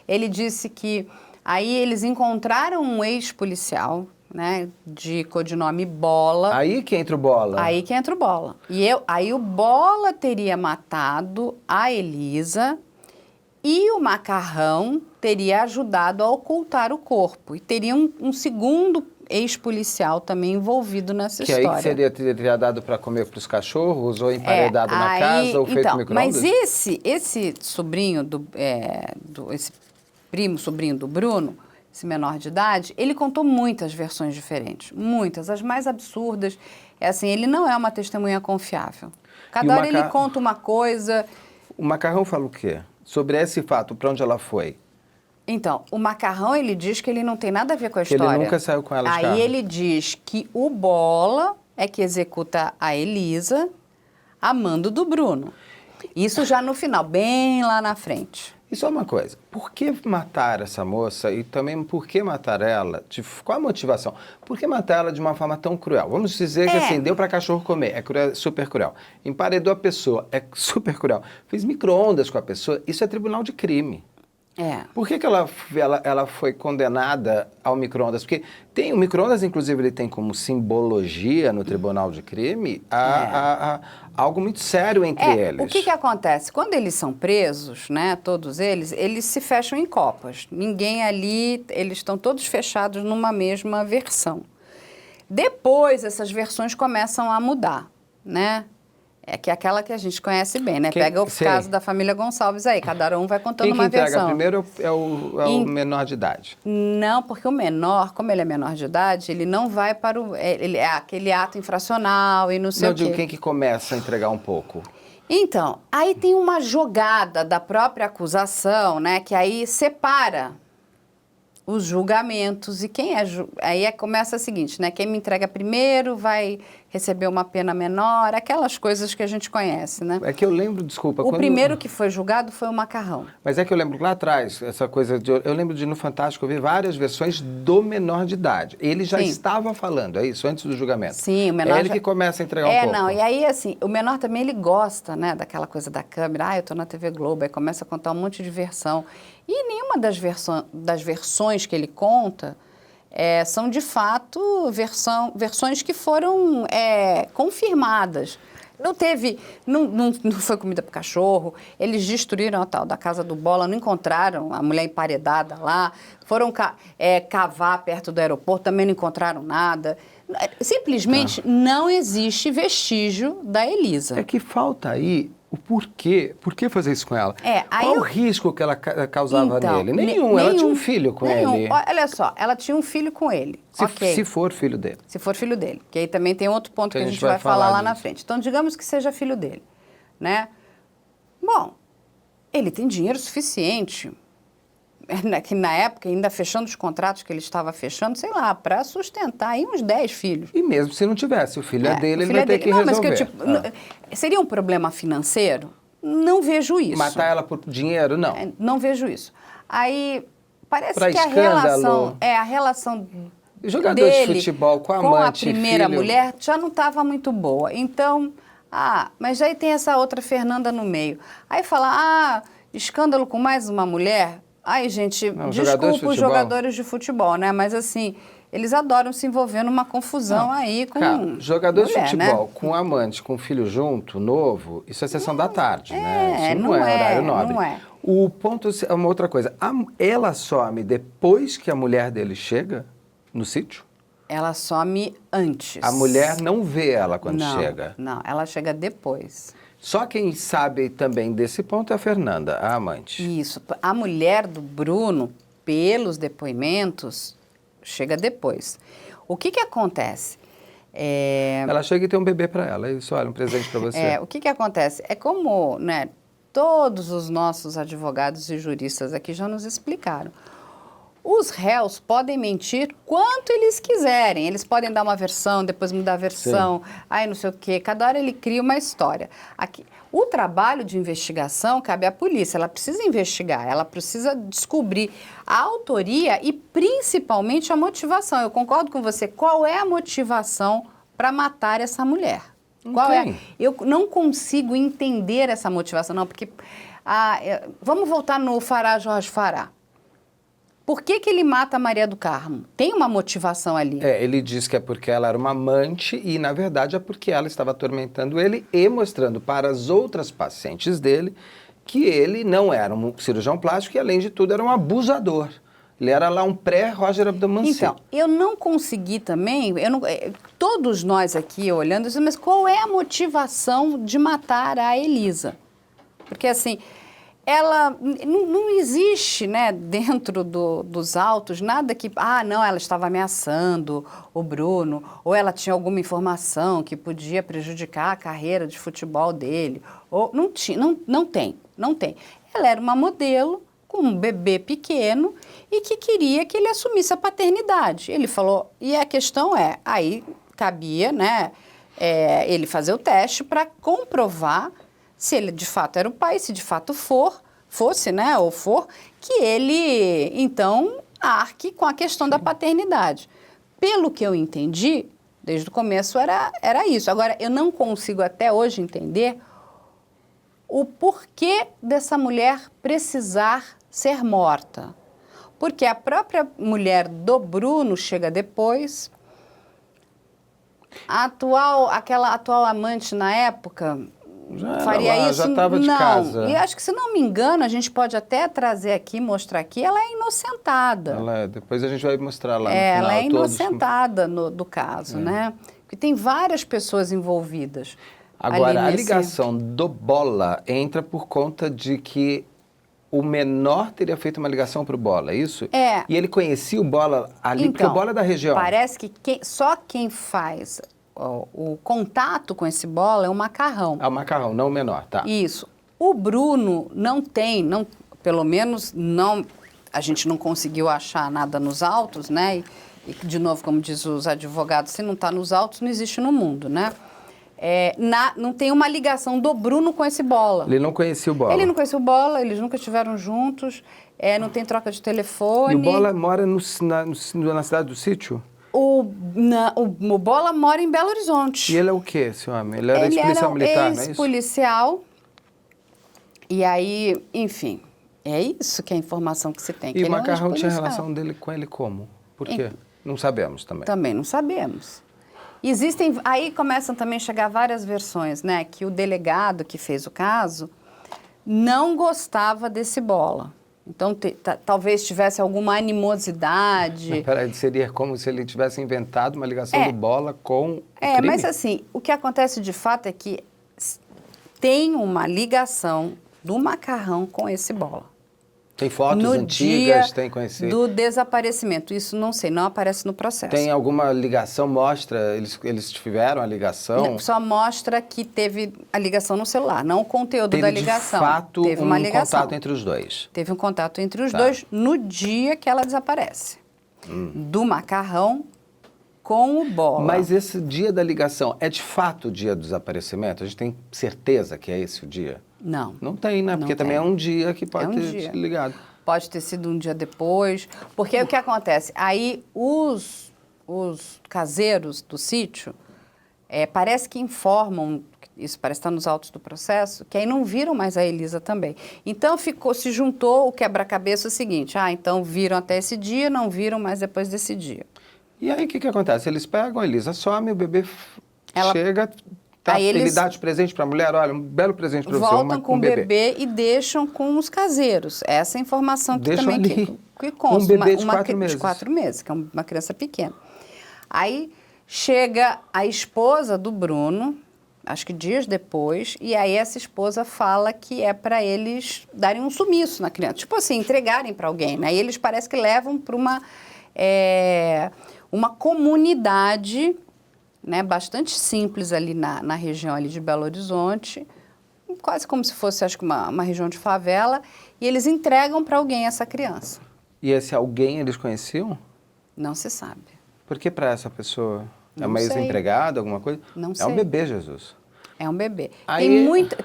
Ele disse que aí eles encontraram um ex-policial, né, de codinome Bola. Aí que entra o Bola. Aí que entra o Bola. Aí o Bola teria matado a Elisa e o macarrão teria ajudado a ocultar o corpo. E teria um segundo ex-policial também envolvido nessa Que história. aí teria dado para comer para os cachorros, ou emparedado na casa, ou feito então, micro-ondas? mas esse sobrinho, esse primo sobrinho do Bruno, esse menor de idade, ele contou muitas versões diferentes, muitas, as mais absurdas. É assim, ele não é uma testemunha confiável. Cada hora ele conta uma coisa. O Macarrão fala o quê? Sobre esse fato, para onde ela foi? Então, o Macarrão, ele diz que ele não tem nada a ver com a Que história. ele nunca saiu com ela de carro. Aí ele diz que o Bola é que executa a Elisa a mando do Bruno. Isso já no final, bem lá na frente. E só uma coisa, por que matar essa moça e também por que matar ela? Qual a motivação? Por que matar ela de uma forma tão cruel? Vamos dizer que assim, deu para cachorro comer, é cruel, super cruel. Emparedou a pessoa, é super cruel. Fez micro-ondas com a pessoa, isso é tribunal de crime. Por que ela foi condenada ao micro-ondas? Porque o micro-ondas, inclusive, ele tem como simbologia no tribunal de crime algo muito sério entre eles. O que acontece? Quando eles são presos, né, todos eles se fecham em copas. Ninguém ali, eles estão todos fechados numa mesma versão. Depois, essas versões começam a mudar, né? É que é aquela que a gente conhece bem, né? Pega o caso da família Gonçalves aí, cada um vai contando uma versão. Quem entrega primeiro é o menor de idade. Não, porque o menor, como ele é menor de idade, ele não vai para ele é aquele ato infracional e não sei o quê. Não, digo quem que começa a entregar um pouco. Então, aí tem uma jogada da própria acusação, né? Que aí separa os julgamentos e quem aí começa o seguinte, né? Quem me entrega primeiro vai receber uma pena menor, aquelas coisas que a gente conhece, né? É que eu lembro, desculpa... O primeiro que foi julgado foi o Macarrão. Mas é que eu lembro lá atrás, essa coisa eu lembro de no Fantástico eu vi várias versões do menor de idade. Ele já estava falando, é isso, antes do julgamento. Sim, o menor é ele que começa a entregar um pouco. Não, e aí assim, o menor também ele gosta, né, daquela coisa da câmera, eu tô na TV Globo, aí começa a contar um monte de versão. E nenhuma das versões que ele conta são, de fato, versões que foram confirmadas. Não foi comida para cachorro, eles destruíram a tal da casa do Bola, não encontraram a mulher emparedada lá, foram cavar perto do aeroporto, também não encontraram nada. Simplesmente não existe vestígio da Elisa. É que falta aí o porquê. Por que fazer isso com ela? Qual o risco que ela causava nele? Nenhum. Ela tinha um filho com ele. Olha só, ela tinha um filho com ele. Se for filho dele. Se for filho dele. Que aí também tem outro ponto que a gente vai falar lá na frente. Então, digamos que seja filho dele, né? Bom, ele tem dinheiro suficiente, que na época, ainda fechando os contratos que ele estava fechando, sei lá, para sustentar aí uns 10 filhos. E mesmo se não tivesse, o filho é dele, ele vai ter que resolver. Mas seria um problema financeiro? Não vejo isso. Matar ela por dinheiro? Não. Não vejo isso. Aí, parece que escândalo. a relação jogador dele de futebol com a amante, a primeira filho. mulher já não estava muito boa. Então, mas aí tem essa outra Fernanda no meio. Aí fala, escândalo com mais uma mulher? Ai, gente, desculpa os jogadores de futebol, né? Mas assim, eles adoram se envolver numa confusão aí com jogador mulher, de futebol, né? com amante, com filho junto, novo, isso é sessão da tarde, né? Isso não é horário nobre. Não é. O ponto é uma outra coisa. Ela some depois que a mulher dele chega no sítio? Ela some antes. A mulher não vê ela quando chega? Não, ela chega depois. Só quem sabe também desse ponto é a Fernanda, a amante. Isso. A mulher do Bruno, pelos depoimentos, chega depois. O que acontece? Ela chega e tem um bebê para ela. Isso, olha, um presente para você. O que acontece? É como, né, todos os nossos advogados e juristas aqui já nos explicaram. Os réus podem mentir quanto eles quiserem. Eles podem dar uma versão, depois mudar a versão, não sei o quê. Cada hora ele cria uma história. O trabalho de investigação cabe à polícia. Ela precisa investigar, ela precisa descobrir a autoria e principalmente a motivação. Eu concordo com você. Qual é a motivação para matar essa mulher? Qual é? Eu não consigo entender essa motivação, não, porque... vamos voltar no Fará Jorge Fará. Por que ele mata a Maria do Carmo? Tem uma motivação ali. Ele diz que é porque ela era uma amante e, na verdade, é porque ela estava atormentando ele e mostrando para as outras pacientes dele que ele não era um cirurgião plástico e, além de tudo, era um abusador. Ele era lá um pré-Roger Abdelmansih. Então, eu não consegui também, todos nós aqui olhando, mas qual é a motivação de matar a Elisa? Porque assim, ela não existe, né, dentro dos autos nada que, não, ela estava ameaçando o Bruno, ou ela tinha alguma informação que podia prejudicar a carreira de futebol dele, ou não tem. Ela era uma modelo com um bebê pequeno e que queria que ele assumisse a paternidade. Ele falou, e a questão aí cabia, né, ele fazer o teste para comprovar se ele de fato era o pai, se de fato fosse, né, ou for, que ele, então, arque com a questão da paternidade. Pelo que eu entendi, desde o começo era isso. Agora, eu não consigo até hoje entender o porquê dessa mulher precisar ser morta. Porque a própria mulher do Bruno chega depois, aquela atual amante na época faria isso? Já estava de não. casa. E acho que, se não me engano, a gente pode até trazer aqui, mostrar aqui, ela é inocentada. Depois a gente vai mostrar lá no final. Ela é todos. inocentada do caso, né? Porque tem várias pessoas envolvidas. Agora, a ligação do Bola entra por conta de que o menor teria feito uma ligação para o Bola, é isso? E ele conhecia o Bola ali, então, porque o Bola é da região. Parece que só quem faz o contato com esse Bola é o Macarrão. É o Macarrão, não o menor, tá. Isso. O Bruno pelo menos a gente não conseguiu achar nada nos autos, né? E de novo, como diz os advogados, se não está nos autos, não existe no mundo, né? Não tem uma ligação do Bruno com esse Bola. Ele não conhecia o Bola. Ele não conhecia o Bola, eles nunca estiveram juntos, não tem troca de telefone. E o Bola mora na cidade do sítio? O Bola mora em Belo Horizonte. E ele é o quê, esse homem? Ele era ex-policial militar, não é isso? Ex-policial. E aí, enfim, é isso que é a informação que se tem. E o Macarrão tinha relação dele com ele como? Por quê? Não sabemos também. Também não sabemos. Aí começam também a chegar várias versões, né? Que o delegado que fez o caso não gostava desse Bola. Então, talvez tivesse alguma animosidade. Peraí, seria como se ele tivesse inventado uma ligação do Bola com o crime? Mas assim, o que acontece de fato é que tem uma ligação do Macarrão com esse Bola. Tem fotos no antigas, dia tem conhecido. Do desaparecimento. Isso não sei, não aparece no processo. Tem alguma ligação, mostra, eles tiveram a ligação? Só mostra que teve a ligação no celular, não o conteúdo da ligação. De fato, teve uma ligação. Contato entre os dois. Teve um contato entre os dois no dia que ela desaparece. Do Macarrão com o Bola. Mas esse dia da ligação é de fato o dia do desaparecimento? A gente tem certeza que é esse o dia? Não. Não tem, né? Porque também é um dia que pode ter ligado. Pode ter sido um dia depois. Porque o que acontece? Aí os caseiros do sítio parece que informam, isso parece estar nos autos do processo, que aí não viram mais a Elisa também. Então se juntou o quebra-cabeça seguinte, então viram até esse dia, não viram mais depois desse dia. E aí o que acontece? Eles pegam a Elisa, some, o bebê chega... Aí ele dá de presente para a mulher, olha, um belo presente para você, voltam com o bebê e deixam com os caseiros. Essa é a informação que deixam também ali que consta. Um bebê de 4 meses. De 4 meses, que é uma criança pequena. Aí chega a esposa do Bruno, acho que dias depois, e aí essa esposa fala que é para eles darem um sumiço na criança. Tipo assim, entregarem para alguém, né? E eles parece que levam para uma comunidade, né, bastante simples ali na região ali de Belo Horizonte, quase como se fosse, acho que uma região de favela, e eles entregam para alguém essa criança. E esse alguém eles conheciam? Não se sabe. Por que para essa pessoa? Não é uma sei. ex-empregada, alguma coisa? Não sei. É um bebê, Jesus. É um bebê. Aí...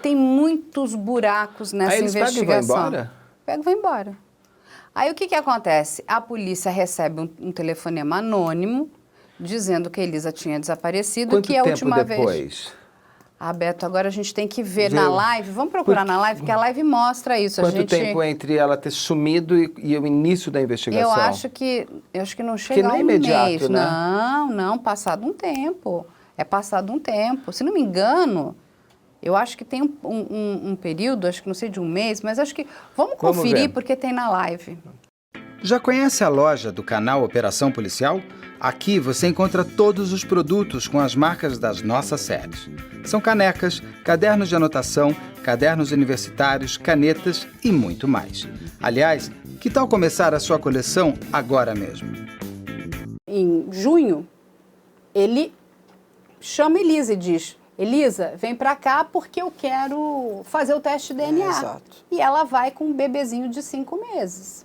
Tem muitos buracos nessa investigação. Aí eles pegam e vão embora? Pegam e vão embora. Aí o que acontece? A polícia recebe um telefonema anônimo, dizendo que a Elisa tinha desaparecido. Quanto que a tempo última depois? Vez... Beto, agora a gente tem que ver na live. Vamos procurar na live, porque a live mostra isso. Quanto tempo entre ela ter sumido e o início da investigação? Eu acho que não chega não é a um imediato, mês. né? Não, passado um tempo. É passado um tempo. Se não me engano, eu acho que tem um período, acho que não sei de um mês, mas acho que... Vamos conferir, ver. porque tem na live. Já conhece a loja do canal Operação Policial? Aqui você encontra todos os produtos com as marcas das nossas séries. São canecas, cadernos de anotação, cadernos universitários, canetas e muito mais. Aliás, que tal começar a sua coleção agora mesmo? Em junho, ele chama Elisa e diz: Elisa, vem pra cá porque eu quero fazer o teste de DNA. Exato. E ela vai com um bebezinho de 5 meses.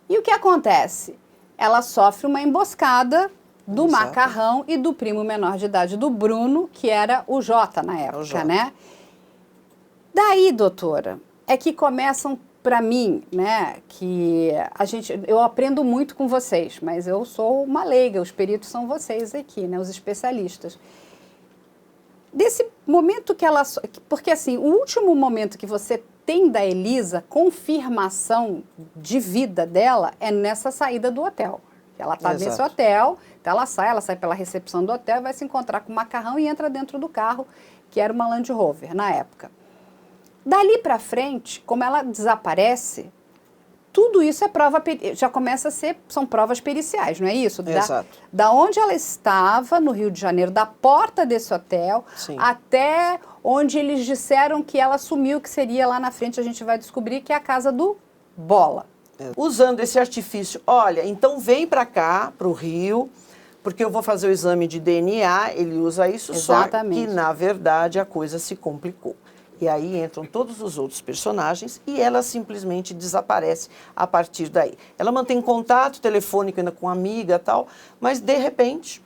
E o que acontece? Ela sofre uma emboscada do Exato. Macarrão e do primo menor de idade do Bruno, que era o Jota na época, Jota. né? Daí, doutora, é que começam para mim, né, que eu aprendo muito com vocês, mas eu sou uma leiga, os peritos são vocês aqui, né, os especialistas. Desse momento que ela... Porque, assim, o último momento que você tem da Elisa, confirmação de vida dela, é nessa saída do hotel. Ela está Exato. nesse hotel, então ela sai pela recepção do hotel, vai se encontrar com o Macarrão e entra dentro do carro, que era uma Land Rover, na época. Dali para frente, como ela desaparece, tudo isso é prova, já começa a ser, são provas periciais, não é isso? Exato. Da onde ela estava, no Rio de Janeiro, da porta desse hotel, Sim. até onde eles disseram que ela sumiu, que seria lá na frente, a gente vai descobrir que é a casa do Bola. Usando esse artifício, olha, então vem para cá, para o Rio, porque eu vou fazer o exame de DNA, ele usa isso, Exatamente. só que, na verdade, a coisa se complicou. E aí entram todos os outros personagens e ela simplesmente desaparece a partir daí. Ela mantém contato telefônico ainda com a amiga e tal, mas, de repente,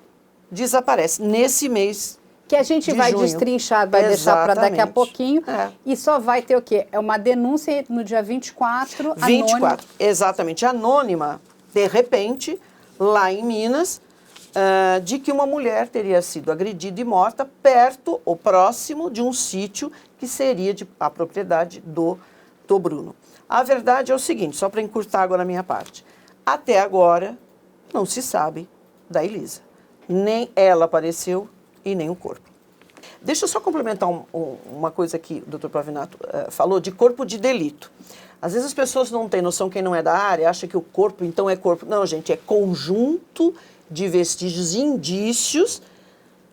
desaparece nesse mês. Que a gente de vai junho. destrinchar, vai deixar para daqui a Exatamente. pouquinho. É. E só vai ter o quê? É uma denúncia no dia 24, 24, anônima. exatamente, anônima, de repente, lá em Minas, de que uma mulher teria sido agredida e morta perto ou próximo de um sítio que seria a propriedade do Bruno. A verdade é o seguinte, só para encurtar agora a minha parte, até agora não se sabe da Elisa. Nem ela apareceu e nem o corpo. Deixa eu só complementar uma coisa que o Dr. Pavinato falou de corpo de delito. Às vezes as pessoas não têm noção, quem não é da área, acha que o corpo, então, é corpo. Não, gente, é conjunto de vestígios e indícios,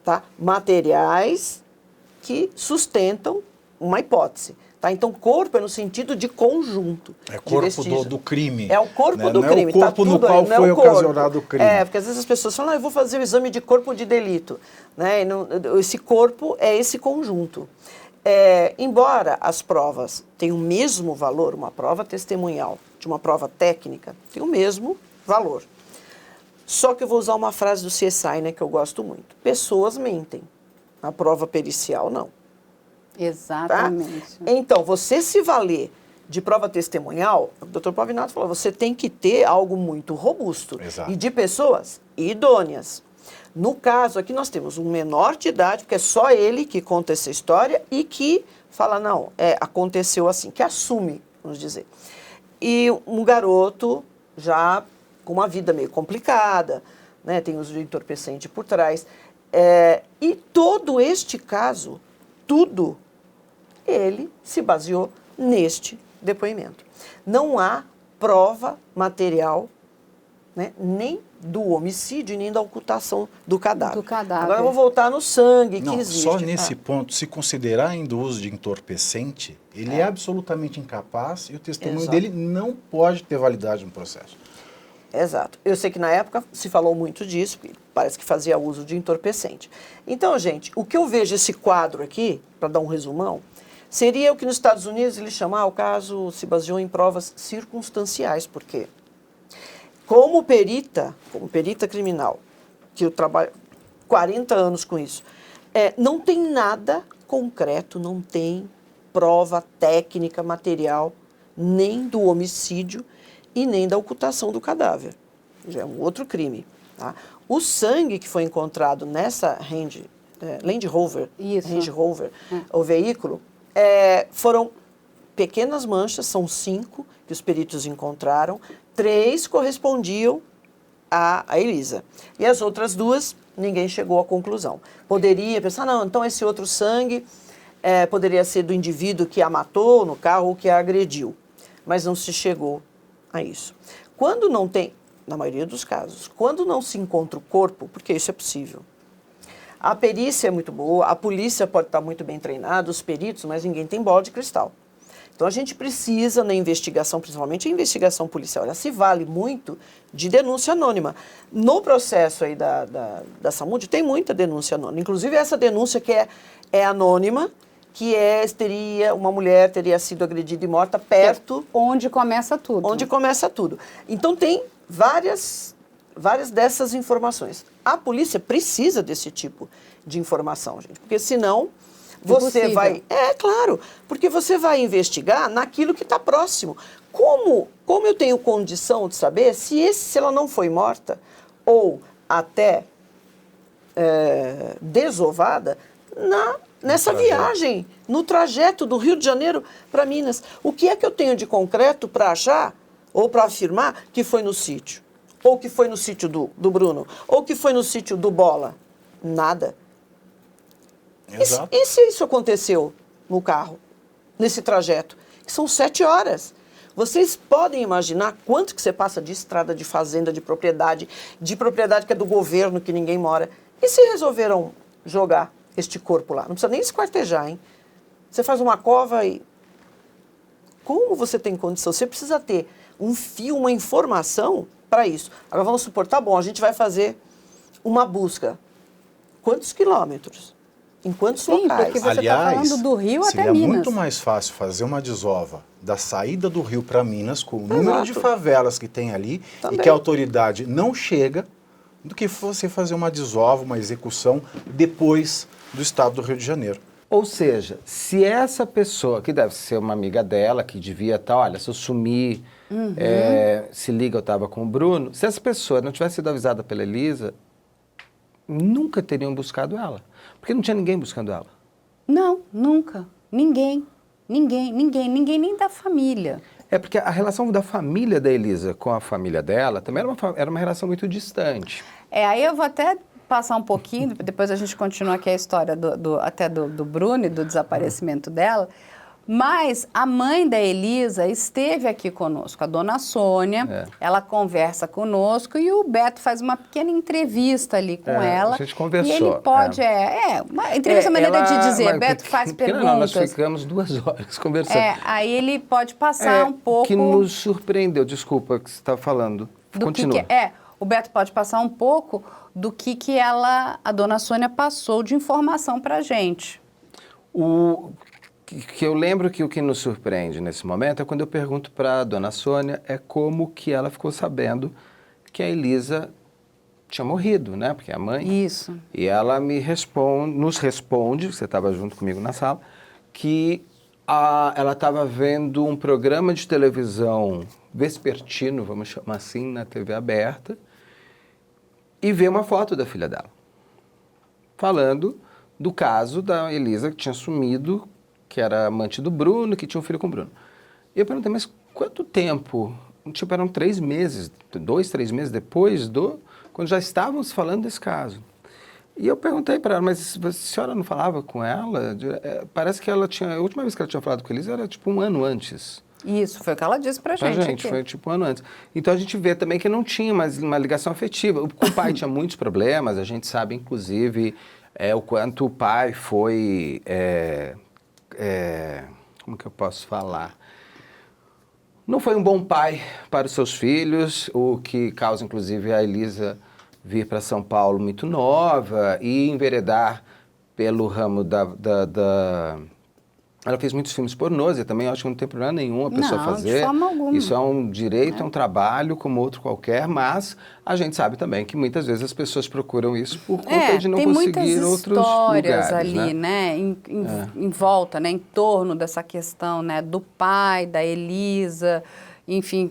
tá? Materiais que sustentam uma hipótese. Tá? Então, corpo é no sentido de conjunto. É de corpo vestígio. do crime. É o corpo né? do não crime. É o corpo tá no tudo qual aí, não é foi o corpo. ocasionado o crime. É, porque às vezes as pessoas falam, eu vou fazer o exame de corpo de delito. Né? E não, esse corpo é esse conjunto. Embora as provas tenham o mesmo valor, uma prova testemunhal de uma prova técnica tem o mesmo valor. Só que eu vou usar uma frase do CSI, né, que eu gosto muito. Pessoas mentem. A prova pericial, não. Exatamente. Tá? Então, você se valer de prova testemunhal, o Dr. Pavinato falou, você tem que ter algo muito robusto. Exato. E de pessoas idôneas. No caso aqui, nós temos um menor de idade, porque é só ele que conta essa história e que fala, não, aconteceu assim, que assume, vamos dizer. E um garoto já com uma vida meio complicada, né, tem uso de entorpecente por trás. E todo este caso, tudo, ele se baseou neste depoimento. Não há prova material, né, nem do homicídio, nem da ocultação do cadáver. Do cadáver. Agora eu vou voltar no sangue Não, que existe. só nesse ponto, se considerar ainda o uso de entorpecente, ele é absolutamente incapaz e o testemunho Exato. dele não pode ter validade no processo. Exato. Eu sei que na época se falou muito disso, porque parece que fazia uso de entorpecente. Então, gente, o que eu vejo esse quadro aqui, para dar um resumão, seria o que nos Estados Unidos eles chamam, o caso se baseou em provas circunstanciais, porque como perita criminal, que eu trabalho 40 anos com isso, não tem nada concreto, não tem prova técnica, material, nem do homicídio e nem da ocultação do cadáver. Já é um outro crime. Tá? O sangue que foi encontrado nessa Land Rover, o veículo, foram pequenas manchas, são 5 que os peritos encontraram, 3 correspondiam a Elisa. E as outras 2, ninguém chegou à conclusão. Poderia pensar, não, então esse outro sangue poderia ser do indivíduo que a matou no carro ou que a agrediu. Mas não se chegou a isso. Quando não tem, na maioria dos casos, quando não se encontra o corpo, porque isso é possível, a perícia é muito boa, a polícia pode estar muito bem treinada, os peritos, mas ninguém tem bola de cristal. Então a gente precisa, na investigação, principalmente a investigação policial, ela se vale muito de denúncia anônima. No processo aí da SAMUD tem muita denúncia anônima, inclusive essa denúncia que é anônima, que uma mulher teria sido agredida e morta perto... Onde começa tudo. Onde começa tudo. Então tem várias dessas informações. A polícia precisa desse tipo de informação, gente, porque senão você vai... É, claro, porque você vai investigar naquilo que está próximo. Como eu tenho condição de saber se ela não foi morta ou até desovada nessa viagem, no trajeto do Rio de Janeiro para Minas? O que é que eu tenho de concreto para achar ou para afirmar que foi no sítio? Ou que foi no sítio do Bruno? Ou que foi no sítio do Bola? Nada. E se isso aconteceu no carro, nesse trajeto? Que são 7 horas. Vocês podem imaginar quanto que você passa de estrada, de fazenda, de propriedade que é do governo, que ninguém mora. E se resolveram jogar este corpo lá? Não precisa nem esquartejar, hein? Você faz uma cova e... Como você tem condição? Você precisa ter um fio, uma informação para isso. Agora vamos supor, tá bom, a gente vai fazer uma busca. Quantos quilômetros? Em quantos locais? Porque você está falando do Rio até seria Minas. muito mais fácil fazer uma desova da saída do Rio para Minas, com o número de favelas que tem ali, e que a autoridade não chega, do que você fazer uma desova, uma execução depois do estado do Rio de Janeiro. Ou seja, se essa pessoa, que deve ser uma amiga dela, que devia estar, olha, se eu sumir, se liga, eu estava com o Bruno, se essa pessoa não tivesse sido avisada pela Elisa, nunca teriam buscado ela. Porque não tinha ninguém buscando ela. Não, nunca. Ninguém, nem da família. É porque a relação da família da Elisa com a família dela também era uma relação muito distante. Aí eu vou até passar um pouquinho, depois a gente continua aqui a história do Bruno e do desaparecimento dela. Mas a mãe da Elisa esteve aqui conosco, a dona Sônia, ela conversa conosco e o Beto faz uma pequena entrevista ali com ela. A gente conversou. E ele pode, uma entrevista, maneira de dizer, Beto faz perguntas. Não, nós ficamos 2 horas conversando. Aí ele pode passar um pouco... que nos surpreendeu, desculpa que você está falando. Continua. O Beto pode passar um pouco do que a dona Sônia passou de informação para a gente. Que eu lembro que o que nos surpreende nesse momento é quando eu pergunto para a dona Sônia como que ela ficou sabendo que a Elisa tinha morrido, né? Porque é a mãe. Isso. E ela nos responde, você estava junto comigo na sala, que ela estava vendo um programa de televisão vespertino, vamos chamar assim, na TV aberta, e vê uma foto da filha dela, falando do caso da Elisa que tinha sumido, que era amante do Bruno, que tinha um filho com o Bruno. E eu perguntei, mas quanto tempo? Tipo, eram 3 meses, 2, 3 meses depois quando já estávamos falando desse caso. E eu perguntei para ela, mas a senhora não falava com ela? Parece que a última vez que ela tinha falado com a Elisa era tipo 1 ano antes. Isso, foi o que ela disse pra gente aqui. Foi tipo 1 ano antes. Então a gente vê também que não tinha mais uma ligação afetiva. O pai tinha muitos problemas, a gente sabe, inclusive, o quanto o pai foi... como que eu posso falar? Não foi um bom pai para os seus filhos, o que causa, inclusive, a Elisa vir para São Paulo muito nova e enveredar pelo ramo Ela fez muitos filmes pornôs e também acho que não tem problema nenhum a pessoa fazer. De forma alguma. Isso é um direito, é um trabalho como outro qualquer, mas a gente sabe também que muitas vezes as pessoas procuram isso por conta de não conseguir outros lugares. Tem muitas histórias ali, né? Em volta, né? Em torno dessa questão, né? Do pai, da Elisa, enfim,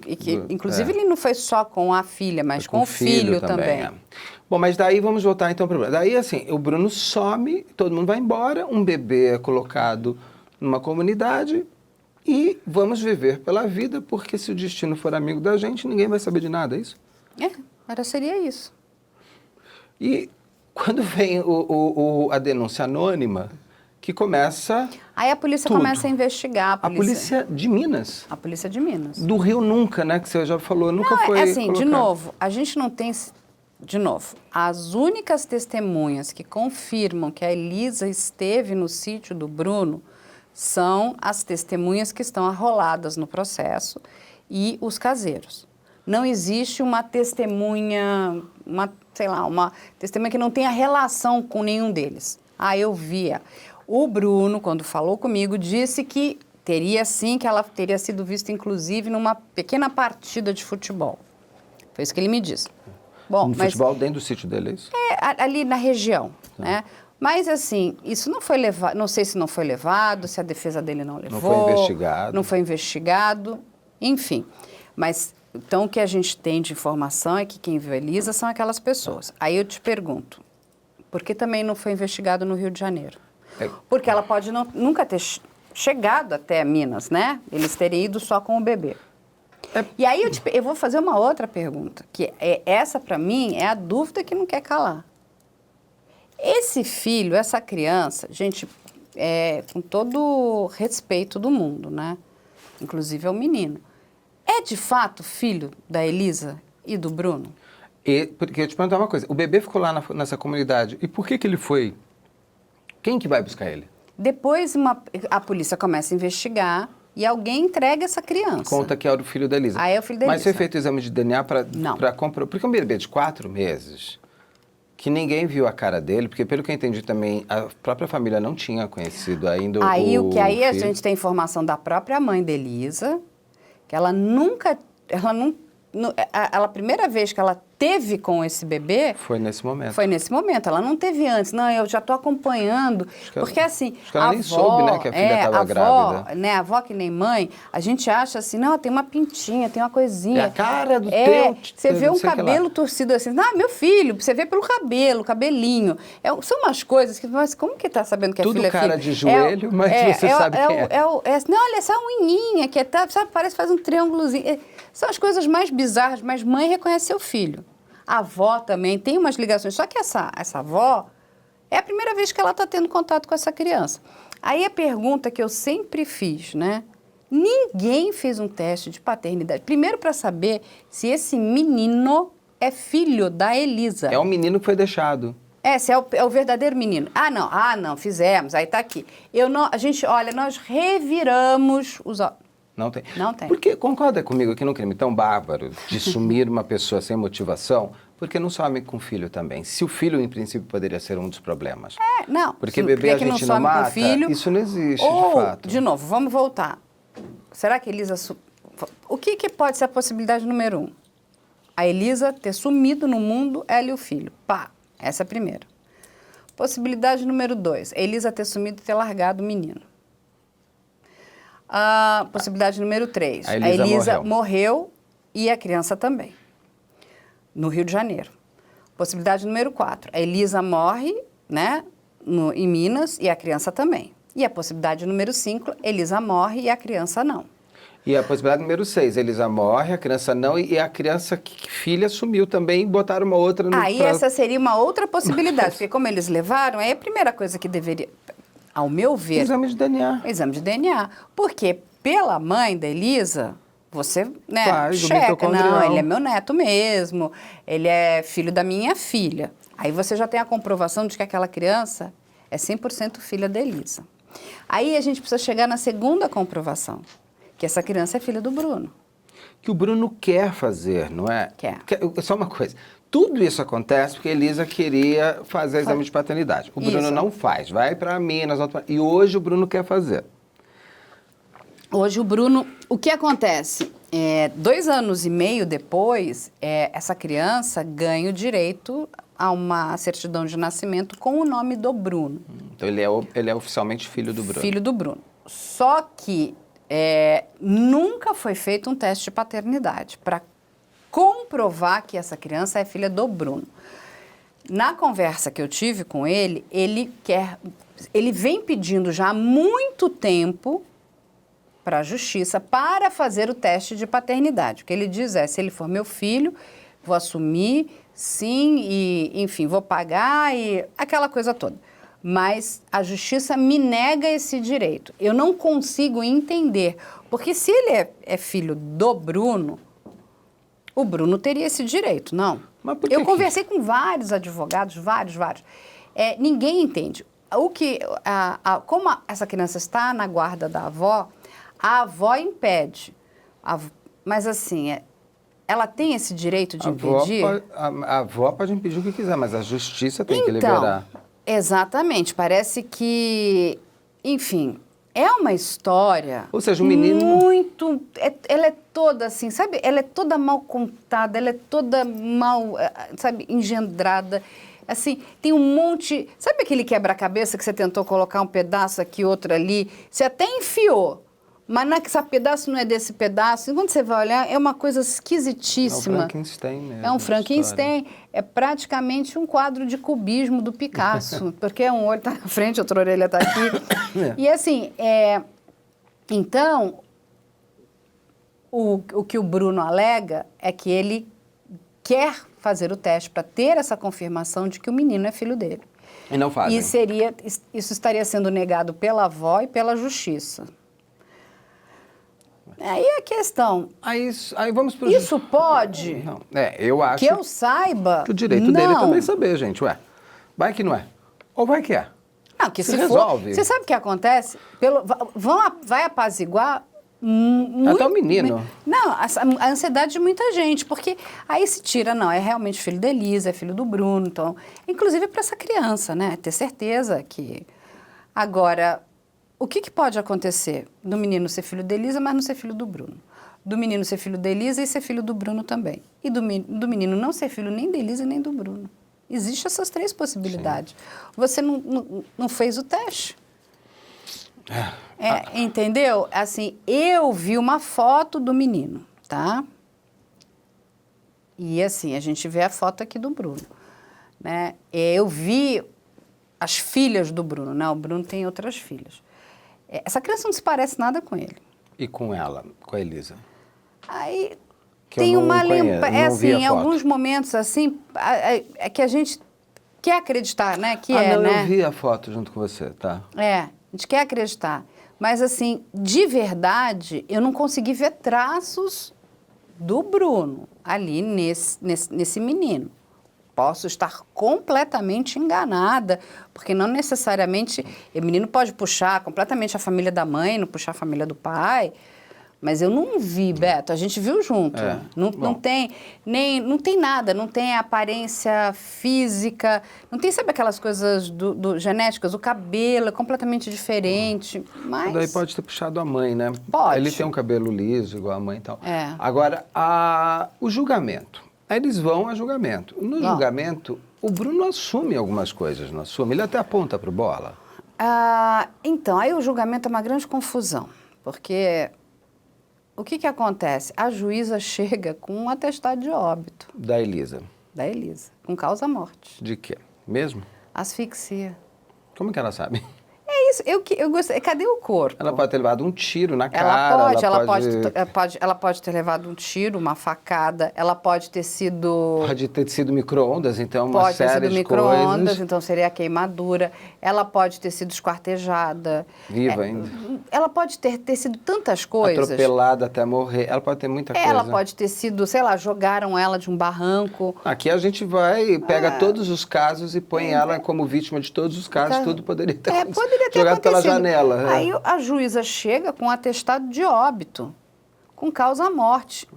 inclusive ele não foi só com a filha, mas com o filho também. Bom, mas daí vamos voltar então para o Bruno. Daí assim, o Bruno some, todo mundo vai embora, um bebê é colocado numa comunidade e vamos viver pela vida, porque se o destino for amigo da gente, ninguém vai saber de nada, é isso? Agora seria isso. E quando vem a denúncia anônima, que começa... Aí a polícia tudo. começa a investigar. A polícia de Minas. A polícia de Minas. Do Rio nunca, né? Que você já falou, nunca Não, foi é assim, de colocado. novo, a gente não tem... De novo, as únicas testemunhas que confirmam que a Elisa esteve no sítio do Bruno são as testemunhas que estão arroladas no processo e os caseiros. Não existe uma testemunha, uma testemunha que não tenha relação com nenhum deles. Ah, eu via. O Bruno, quando falou comigo, disse que teria sim, que ela teria sido vista, inclusive, numa pequena partida de futebol. Foi isso que ele me disse. Bom, No futebol dentro do sítio dele, é isso? Ali na região, né? Mas, assim, isso não foi levado, não sei se não foi levado, se a defesa dele não levou. Não foi investigado. Não foi investigado, enfim. Mas, então, o que a gente tem de informação é que quem viu a Elisa são aquelas pessoas. Aí eu te pergunto, por que também não foi investigado no Rio de Janeiro? Porque ela pode nunca ter chegado até Minas, né? Eles terem ido só com o bebê. E aí eu vou fazer uma outra pergunta, que essa para mim é a dúvida que não quer calar. Esse filho, essa criança, gente, com todo o respeito do mundo, né? Inclusive é o menino. É de fato filho da Elisa e do Bruno? Porque eu te perguntar uma coisa, o bebê ficou lá nessa comunidade, e por que ele foi? Quem que vai buscar ele? Depois a polícia começa a investigar e alguém entrega essa criança. Conta que era o filho da Elisa. Ah, é o filho da Mas Elisa. foi feito o exame de DNA para comprovar? Porque um bebê de 4 meses, que ninguém viu a cara dele, porque pelo que eu entendi também, a própria família não tinha conhecido ainda o Aí a filho. gente tem informação da própria mãe da Elisa, que ela a primeira vez que ela teve com esse bebê... Foi nesse momento. Foi nesse momento, ela não teve antes. Não, eu já estou acompanhando. Porque assim, acho que ela nem soube, né, que a filha estava grávida. Né, a avó que nem mãe, a gente acha assim, não, tem uma pintinha, tem uma coisinha. É a cara do teu... Você vê não um sei o que lá. cabelo torcido assim, meu filho, você vê pelo cabelo, cabelinho. São umas coisas que, mas como que tá sabendo que é Tudo filho é cara filho? de joelho, mas você sabe quem é. Não, olha, essa unhinha que sabe, parece que faz um triângulozinho. São as coisas mais bizarras, mas mãe reconhece seu filho. A avó também tem umas ligações, só que essa avó é a primeira vez que ela está tendo contato com essa criança. Aí a pergunta que eu sempre fiz, né? Ninguém fez um teste de paternidade. Primeiro para saber se esse menino é filho da Elisa. É o menino que foi deixado. Se é o verdadeiro menino. Ah, não, fizemos, aí tá aqui. Nós reviramos os... Não tem. Não tem. Porque concorda comigo que num crime tão bárbaro de sumir uma pessoa sem motivação, porque não some com o filho também? Se o filho, em princípio, poderia ser um dos problemas. Não. Porque bebê a gente não mata, isso não existe, de fato. De novo, vamos voltar. Será que Elisa... O que pode ser a possibilidade número 1? A Elisa ter sumido no mundo, ela e o filho. Pá, essa é a primeira. Possibilidade número 2, a Elisa ter sumido e ter largado o menino. Possibilidade número 3, a Elisa morreu e a criança também, no Rio de Janeiro. Possibilidade número 4, a Elisa morre, né, em Minas e a criança também. E a possibilidade número 5, Elisa morre e a criança não. E a possibilidade número 6, Elisa morre, a criança não, e a criança filha sumiu também, botaram uma outra... Essa seria uma outra possibilidade, porque como eles levaram, aí a primeira coisa que deveria... Ao meu ver... Exame de DNA. Exame de DNA. Porque pela mãe da Elisa, você, né, Faz, checa. Não, ele é meu neto mesmo, ele é filho da minha filha. Aí você já tem a comprovação de que aquela criança é 100% filha da Elisa. Aí a gente precisa chegar na segunda comprovação, que essa criança é filha do Bruno. Que o Bruno quer fazer, não é? Quer. Só uma coisa. Tudo isso acontece porque a Elisa queria fazer exame de paternidade. O Bruno não faz, vai para Minas, e hoje o Bruno quer fazer. Hoje o Bruno, o que acontece? 2 anos e meio depois, essa criança ganha o direito a uma certidão de nascimento com o nome do Bruno. Então ele é oficialmente filho do Bruno. Filho do Bruno. Só que nunca foi feito um teste de paternidade para comprovar que essa criança é filha do Bruno. Na conversa que eu tive com ele, ele vem pedindo já há muito tempo para a justiça para fazer o teste de paternidade. O que ele diz se ele for meu filho, vou assumir, sim, e enfim, vou pagar e aquela coisa toda. Mas a justiça me nega esse direito. Eu não consigo entender, porque se ele é filho do Bruno, o Bruno teria esse direito, não. Mas por que Eu conversei com vários advogados, vários. Ninguém entende. Como essa criança está na guarda da avó, a avó impede. Mas assim, ela tem esse direito de impedir? A avó pode impedir o que quiser, mas a justiça tem que liberar. Exatamente. Parece que, enfim, é uma história. Ou seja, o menino muito. Ela é toda assim, sabe? Ela é toda mal contada, ela é toda mal, sabe, engendrada. Assim, tem um monte. Sabe aquele quebra-cabeça que você tentou colocar um pedaço aqui, outro ali? Você até enfiou. Mas esse pedaço não é desse pedaço. E quando você vai olhar, é uma coisa esquisitíssima. É um Frankenstein mesmo. É um Frankenstein. É praticamente um quadro de cubismo do Picasso. Porque um olho está na frente, outra orelha está aqui. E assim, então, o que o Bruno alega é que ele quer fazer o teste para ter essa confirmação de que o menino é filho dele. E não fazem. Isso estaria sendo negado pela avó e pela justiça. Aí a questão. Aí vamos pro Isso pode? Não. Eu acho. Que eu saiba. Que o direito dele é também saber, gente. Vai que não é. Ou vai que é. Não, que se resolve. For, você sabe o que acontece? Vai apaziguar. Até o menino. Não, a ansiedade de muita gente, porque aí se tira, não, é realmente filho da Elisa, é filho do Bruno, então, inclusive para essa criança, né, ter certeza que... Agora, o que pode acontecer do menino ser filho da Elisa, mas não ser filho do Bruno? Do menino ser filho da Elisa e ser filho do Bruno também. E do menino não ser filho nem da Elisa nem do Bruno. Existem essas 3 possibilidades. Sim. Você não fez o teste. Entendeu? Assim, eu vi uma foto do menino, tá? E assim, a gente vê a foto aqui do Bruno, né? Eu vi as filhas do Bruno, né? O Bruno tem outras filhas. Essa criança não se parece nada com ele. E com ela, com a Elisa? Aí tem uma lembrança, assim, em alguns momentos, assim, é que a gente quer acreditar, né? Eu vi a foto junto com você, tá? A gente quer acreditar. Mas, assim, de verdade, eu não consegui ver traços do Bruno ali nesse menino. Posso estar completamente enganada, porque não necessariamente... O menino pode puxar completamente a família da mãe, não puxar a família do pai... Mas eu não vi, Beto, a gente viu junto. Não tem nada, não tem aparência física, não tem, sabe, aquelas coisas genéticas, o cabelo é completamente diferente, mas... Daí pode ter puxado a mãe, né? Pode. Ele tem um cabelo liso, igual a mãe e tal. Agora, o julgamento. Aí eles vão a julgamento. No julgamento, o Bruno assume algumas coisas, não assume? Ele até aponta pro Bola. Então, aí o julgamento é uma grande confusão, porque... O que acontece? A juíza chega com um atestado de óbito. Da Elisa. Da Elisa, com causa-morte. De quê? Mesmo? Asfixia. Como que ela sabe? É isso, eu gostei. Cadê o corpo? Ela pode ter levado um tiro na cara. Ela pode ter levado um tiro, uma facada. Ela pode ter sido... Pode ter sido micro-ondas, então uma pode série ter sido de micro-ondas, coisas. então seria a queimadura. Ela pode ter sido esquartejada. Viva ainda. Ela pode ter sido tantas coisas. Atropelada até morrer. Ela pode ter muita coisa. Ela pode ter sido, sei lá, jogaram ela de um barranco. Aqui a gente pega todos os casos e põe ela como vítima de todos os casos. Tudo poderia ter jogado pela janela. Aí a juíza chega com um atestado de óbito, com causa-morte.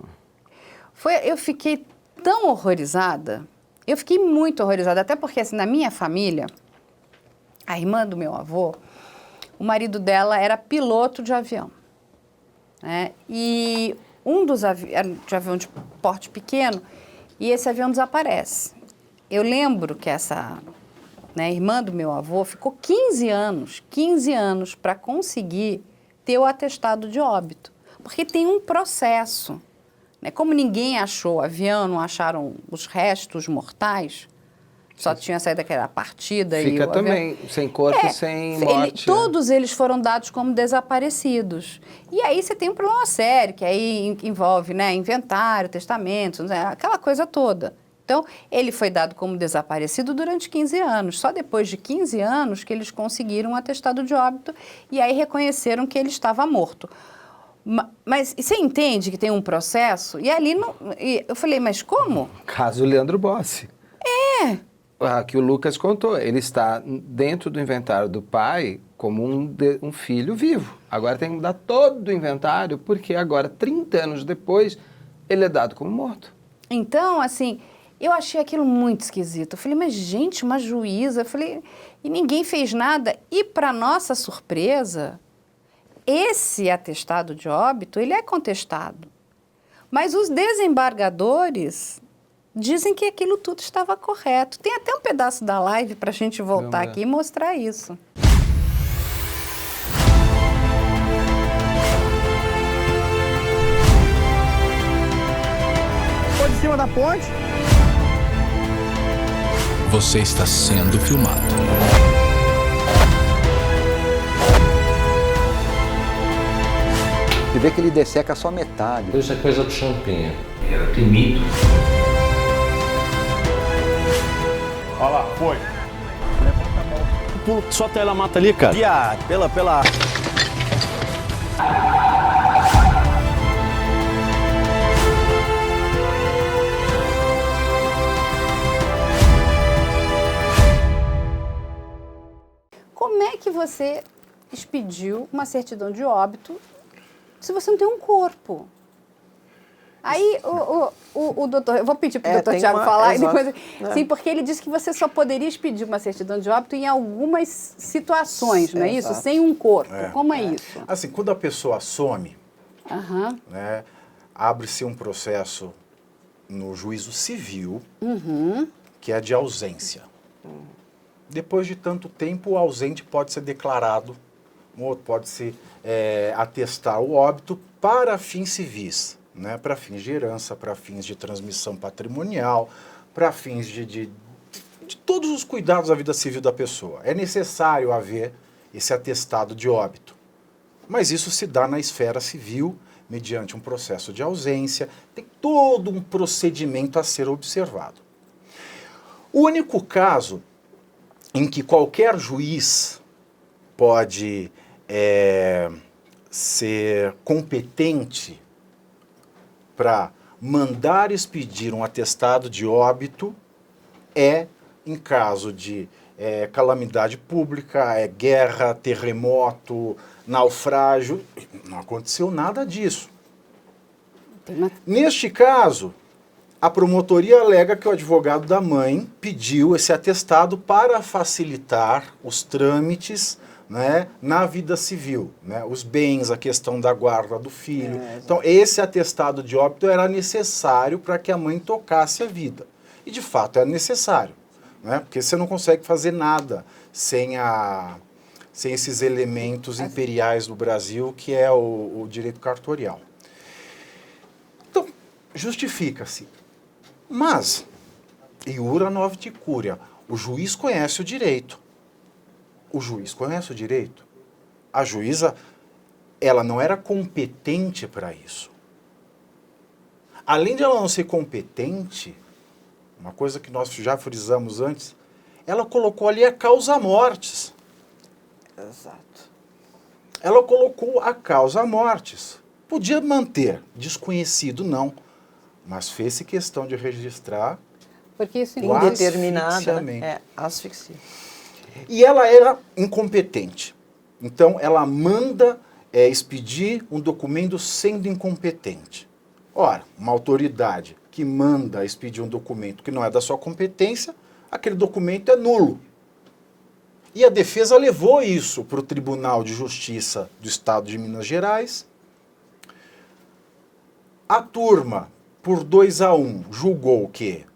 Eu fiquei tão horrorizada, eu fiquei muito horrorizada, até porque assim, na minha família, a irmã do meu avô, o marido dela era piloto de avião, né? E um dos era de avião de porte pequeno, e esse avião desaparece. Eu lembro que essa... irmã do meu avô, ficou 15 anos para conseguir ter o atestado de óbito. Porque tem um processo. Né? Como ninguém achou o avião, não acharam os restos mortais, só tinha saído aquela partida e o também avião... sem corpo e sem morte. Todos eles foram dados como desaparecidos. E aí você tem um problema sério, que aí envolve, né, inventário, testamentos, né, aquela coisa toda. Então, ele foi dado como desaparecido durante 15 anos. Só depois de 15 anos que eles conseguiram um atestado de óbito e aí reconheceram que ele estava morto. Mas você entende que tem um processo? E ali eu falei, mas como? Caso Leandro Bossi. Que o Lucas contou, ele está dentro do inventário do pai como um filho vivo. Agora tem que mudar todo o inventário, porque agora, 30 anos depois, ele é dado como morto. Então, assim, eu achei aquilo muito esquisito. Eu falei, mas gente, uma juíza, eu falei, e ninguém fez nada. E para nossa surpresa, esse atestado de óbito, ele é contestado. Mas os desembargadores dizem que aquilo tudo estava correto. Tem até um pedaço da live para a gente voltar aqui e mostrar isso. Foi de cima da ponte. Você está sendo filmado. Você vê que ele desseca só metade. Isso é coisa do Champinha. Era temido. Olha lá, foi. Pulo, só tela mata ali, cara. Pela... Como é que você expediu uma certidão de óbito se você não tem um corpo? Aí o doutor, eu vou pedir para o doutor Tiago falar, e depois, sim, porque ele disse que você só poderia expedir uma certidão de óbito em algumas situações, não é isso? Sem um corpo. Como é isso? Assim, quando a pessoa some, né, abre-se um processo no juízo civil, que é de ausência. Depois de tanto tempo, o ausente pode ser declarado, pode-se atestar o óbito para fins civis, né? Para fins de herança, para fins de transmissão patrimonial, para fins de todos os cuidados da vida civil da pessoa. É necessário haver esse atestado de óbito. Mas isso se dá na esfera civil, mediante um processo de ausência, tem todo um procedimento a ser observado. O único caso em que qualquer juiz pode ser competente para mandar expedir um atestado de óbito é em caso de calamidade pública, guerra, terremoto, naufrágio. Não aconteceu nada disso. Neste caso, a promotoria alega que o advogado da mãe pediu esse atestado para facilitar os trâmites, né, na vida civil, né, os bens, a questão da guarda do filho. Então, esse atestado de óbito era necessário para que a mãe tocasse a vida. E, de fato, é necessário, né, porque você não consegue fazer nada sem esses elementos imperiais do Brasil, que é o direito cartorial. Então, justifica-se. Mas, iura novit curia, o juiz conhece o direito. O juiz conhece o direito. A juíza, ela não era competente para isso. Além de ela não ser competente, uma coisa que nós já frisamos antes, ela colocou ali a causa mortis. Exato. Ela colocou a causa mortis. Podia manter, desconhecido não, mas fez-se questão de registrar porque isso o indeterminada asfixia. E ela era incompetente. Então, ela manda expedir um documento sendo incompetente. Ora, uma autoridade que manda expedir um documento que não é da sua competência, aquele documento é nulo. E a defesa levou isso para o Tribunal de Justiça do Estado de Minas Gerais. A turma, por 2-1, julgou que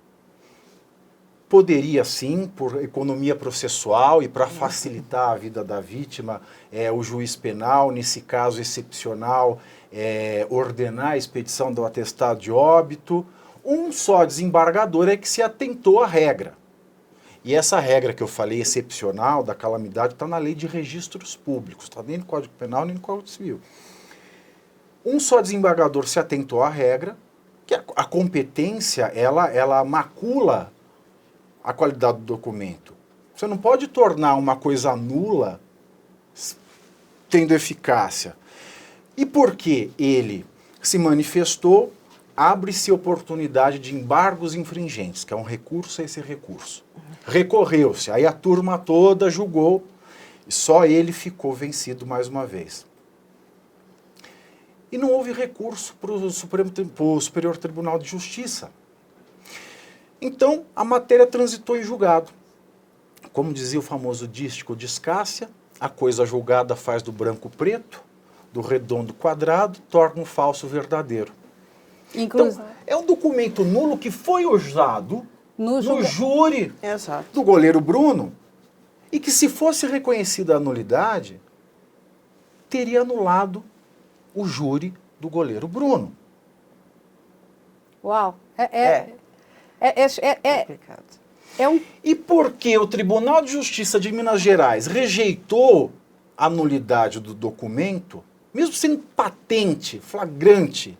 poderia sim, por economia processual e para facilitar a vida da vítima, o juiz penal, nesse caso excepcional, ordenar a expedição do atestado de óbito. Um só desembargador é que se atentou à regra. E essa regra que eu falei, excepcional, da calamidade, está na lei de registros públicos, está nem no Código Penal nem no Código Civil. Um só desembargador se atentou à regra que a competência, ela macula a qualidade do documento. Você não pode tornar uma coisa nula tendo eficácia. E porque ele se manifestou, abre-se oportunidade de embargos infringentes, que é um recurso a esse recurso. Recorreu-se, aí a turma toda julgou, e só ele ficou vencido mais uma vez. E não houve recurso para o Superior Tribunal de Justiça. Então, a matéria transitou em julgado. Como dizia o famoso dístico de Escássia, a coisa julgada faz do branco preto, do redondo quadrado, torna um falso verdadeiro. Então, é um documento nulo que foi usado no júri do goleiro Bruno e que, se fosse reconhecida a nulidade, teria anulado o júri do goleiro Bruno. Uau! E por que o Tribunal de Justiça de Minas Gerais rejeitou a nulidade do documento, mesmo sendo patente, flagrante,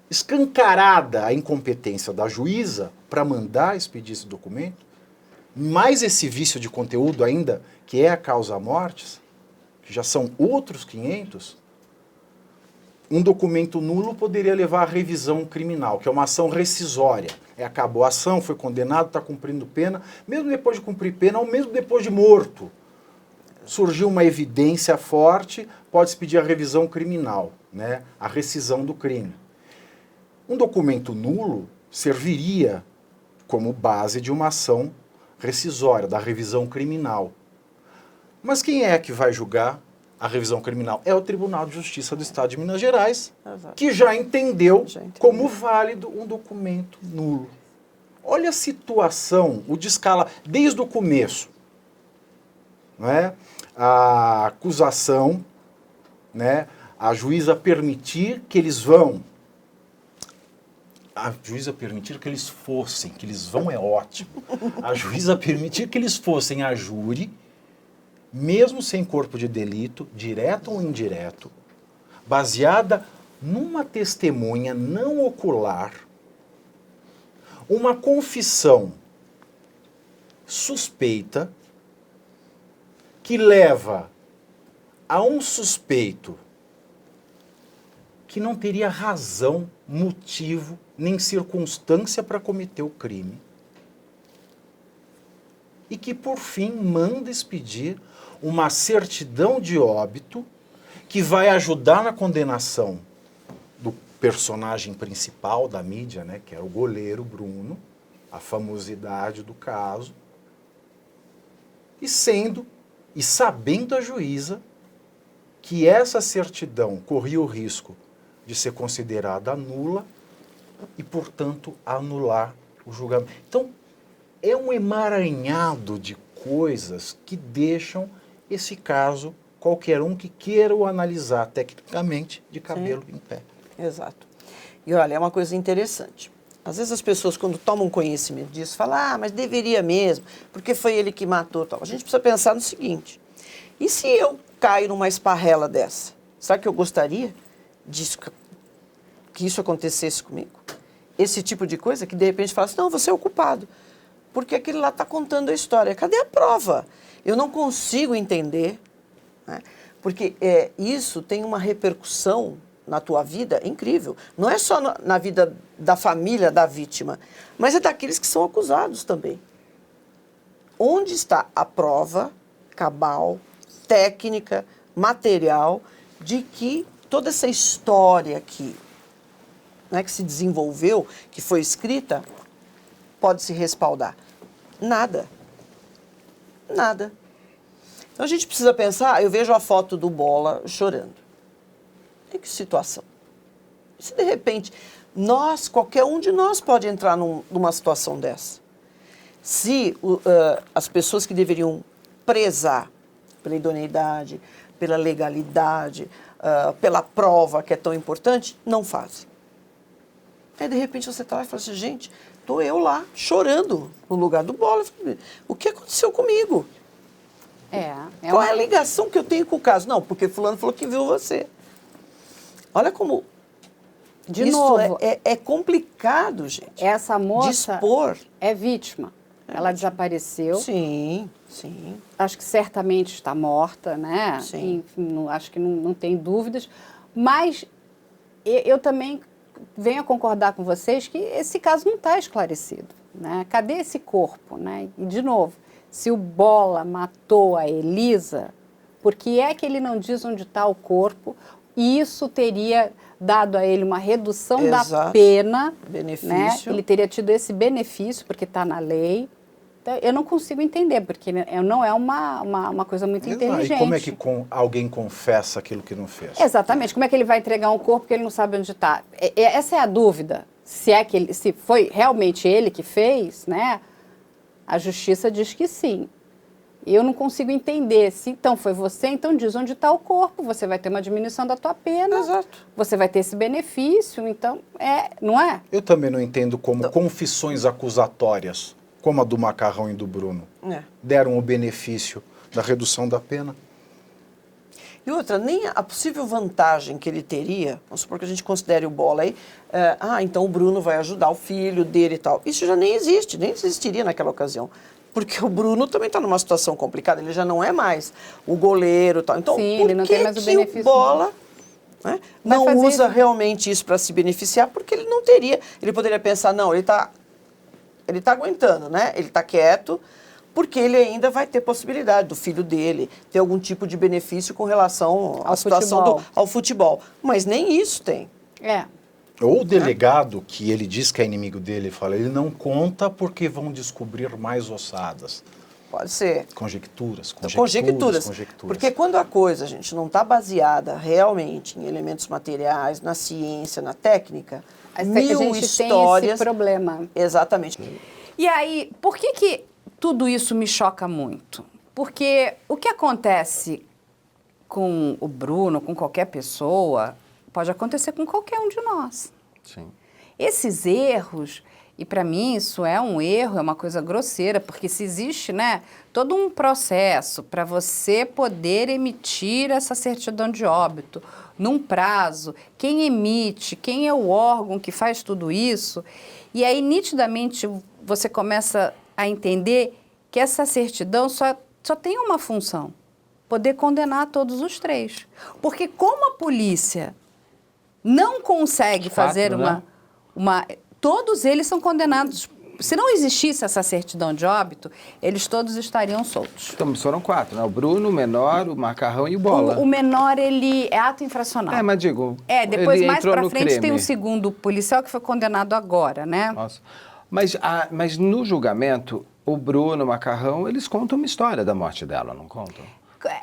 escancarada a incompetência da juíza para mandar expedir esse documento, mais esse vício de conteúdo ainda, que é a causa-mortes, que já são outros 500, um documento nulo poderia levar à revisão criminal, que é uma ação rescisória. Acabou a ação, foi condenado, está cumprindo pena, mesmo depois de cumprir pena, ou mesmo depois de morto. Surgiu uma evidência forte, pode-se pedir a revisão criminal, né? A rescisão do crime. Um documento nulo serviria como base de uma ação rescisória, da revisão criminal. Mas quem é que vai julgar a revisão criminal? É o Tribunal de Justiça do Estado de Minas Gerais, que já entendeu como válido um documento nulo. Olha a situação, o descala, desde o começo. Não é? A acusação, né? A juíza permitir que eles vão. A juíza permitir que eles fossem, que eles vão é ótimo. A juíza permitir que eles fossem a júri, mesmo sem corpo de delito, direto ou indireto, baseada numa testemunha não ocular, uma confissão suspeita que leva a um suspeito que não teria razão, motivo, nem circunstância para cometer o crime. E que, por fim, manda expedir uma certidão de óbito que vai ajudar na condenação do personagem principal da mídia, né, que era o goleiro Bruno, a famosidade do caso, e sabendo a juíza que essa certidão corria o risco de ser considerada nula e, portanto, anular o julgamento. Então, é um emaranhado de coisas que deixam esse caso, qualquer um que queira o analisar tecnicamente, de cabelo em pé. Exato. E olha, é uma coisa interessante. Às vezes as pessoas, quando tomam conhecimento disso, falam, mas deveria mesmo, porque foi ele que matou. Tal. A gente precisa pensar no seguinte, e se eu caio numa esparrela dessa? Será que eu gostaria disso, que isso acontecesse comigo? Esse tipo de coisa que de repente fala assim, não, você é o culpado, porque aquele lá está contando a história. Cadê a prova? Eu não consigo entender, né? Porque isso tem uma repercussão na tua vida incrível. Não é só na vida da família da vítima, mas é daqueles que são acusados também. Onde está a prova cabal, técnica, material, de que toda essa história aqui, né, que se desenvolveu, que foi escrita, pode se respaldar? Nada. Nada. Então a gente precisa pensar, eu vejo a foto do Bola chorando. Em que situação? Se de repente, qualquer um de nós pode entrar numa situação dessa. Se as pessoas que deveriam prezar pela idoneidade, pela legalidade, pela prova que é tão importante, não fazem. Aí de repente você está lá e fala assim, gente, estou eu lá chorando no lugar do Bola. O que aconteceu comigo? Qual é a ligação que eu tenho com o caso? Não, porque fulano falou que viu você. Olha como De novo, é complicado, gente. essa moça Dispor. é vítima. Ela desapareceu. Sim. Acho que certamente está morta, né? Sim. Enfim, acho que não tem dúvidas. Mas eu também venho a concordar com vocês que esse caso não está esclarecido, né? Cadê esse corpo, né? E, de novo, se o Bola matou a Elisa, por que é que ele não diz onde está o corpo? E isso teria dado a ele uma redução da pena. Benefício. Né? Ele teria tido esse benefício, porque está na lei. Então, eu não consigo entender, porque não é uma coisa muito inteligente. E como é que alguém confessa aquilo que não fez? Exatamente. Como é que ele vai entregar um corpo que ele não sabe onde está? Essa é a dúvida. Se foi realmente ele que fez, né? A justiça diz que sim. Eu não consigo entender. Se então foi você, então diz onde está o corpo. Você vai ter uma diminuição da tua pena. Exato. Você vai ter esse benefício. Então, não é? Eu também não entendo como confissões acusatórias, como a do Macarrão e do Bruno, deram o benefício da redução da pena. E outra, nem a possível vantagem que ele teria, vamos supor que a gente considere o Bola aí, então o Bruno vai ajudar o filho dele e tal. Isso já nem existe, nem existiria naquela ocasião. Porque o Bruno também está numa situação complicada, ele já não é mais o goleiro e tal. Então, sim, por ele não tem mais o benefício, o Bola não usa realmente isso para se beneficiar? Porque ele não teria. Ele poderia pensar, não, ele tá aguentando, né? Ele está quieto, porque ele ainda vai ter possibilidade do filho dele ter algum tipo de benefício com relação à situação ao futebol. Mas nem isso tem. Ou o delegado, que ele diz que é inimigo dele, fala, ele não conta porque vão descobrir mais ossadas. Pode ser. Conjecturas. Porque quando a coisa, gente, não está baseada realmente em elementos materiais, na ciência, na técnica, mil a gente histórias... tem esse problema. Exatamente. E aí, por que tudo isso me choca muito? Porque o que acontece com o Bruno, com qualquer pessoa, pode acontecer com qualquer um de nós. Sim. Esses erros, e para mim isso é um erro, é uma coisa grosseira, porque se existe, né, todo um processo para você poder emitir essa certidão de óbito num prazo, quem emite, quem é o órgão que faz tudo isso, e aí nitidamente você começa a entender que essa certidão só tem uma função, poder condenar todos os três. Porque como a polícia não consegue fazer todos eles são condenados. Se não existisse essa certidão de óbito, eles todos estariam soltos. Então, foram 4, né? O Bruno, o menor, o Macarrão e o Bola. O menor, ele é ato infracional. Mas digo, depois ele mais entrou pra no frente crime. tem o segundo policial que foi condenado agora, né? Nossa. Mas no julgamento, o Bruno, o Macarrão, eles contam uma história da morte dela, não contam?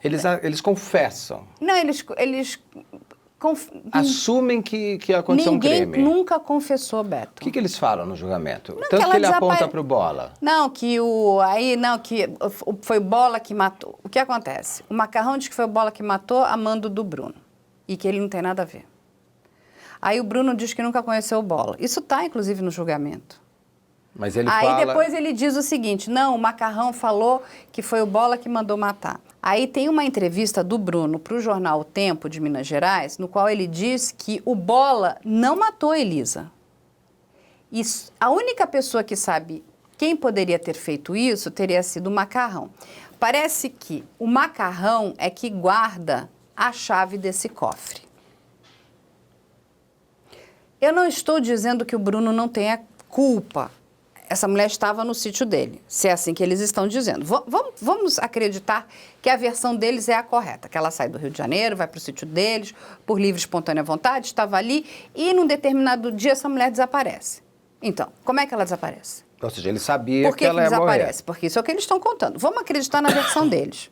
Eles confessam. Não, eles assumem que aconteceu um crime. Ninguém nunca confessou, Beto. O que eles falam no julgamento? Não, Tanto que ele aponta para o Bola. Não, que foi o Bola que matou. O que acontece? O Macarrão diz que foi o Bola que matou a mando do Bruno. E que ele não tem nada a ver. Aí o Bruno diz que nunca conheceu o Bola. Isso está, inclusive, no julgamento. Mas ele Aí depois ele diz o seguinte, não, o Macarrão falou que foi o Bola que mandou matar. Aí tem uma entrevista do Bruno para o jornal O Tempo de Minas Gerais, no qual ele diz que o Bola não matou a Elisa. E a única pessoa que sabe quem poderia ter feito isso teria sido o Macarrão. Parece que o Macarrão é que guarda a chave desse cofre. Eu não estou dizendo que o Bruno não tenha culpa. Essa mulher estava no sítio dele, se é assim que eles estão dizendo. Vamos acreditar que a versão deles é a correta, que ela sai do Rio de Janeiro, vai para o sítio deles, por livre e espontânea vontade, estava ali, e num determinado dia essa mulher desaparece. Então, como é que ela desaparece? Ou seja, ele sabia que ela ia desaparece? morrer. Porque isso é o que eles estão contando. Vamos acreditar na versão deles.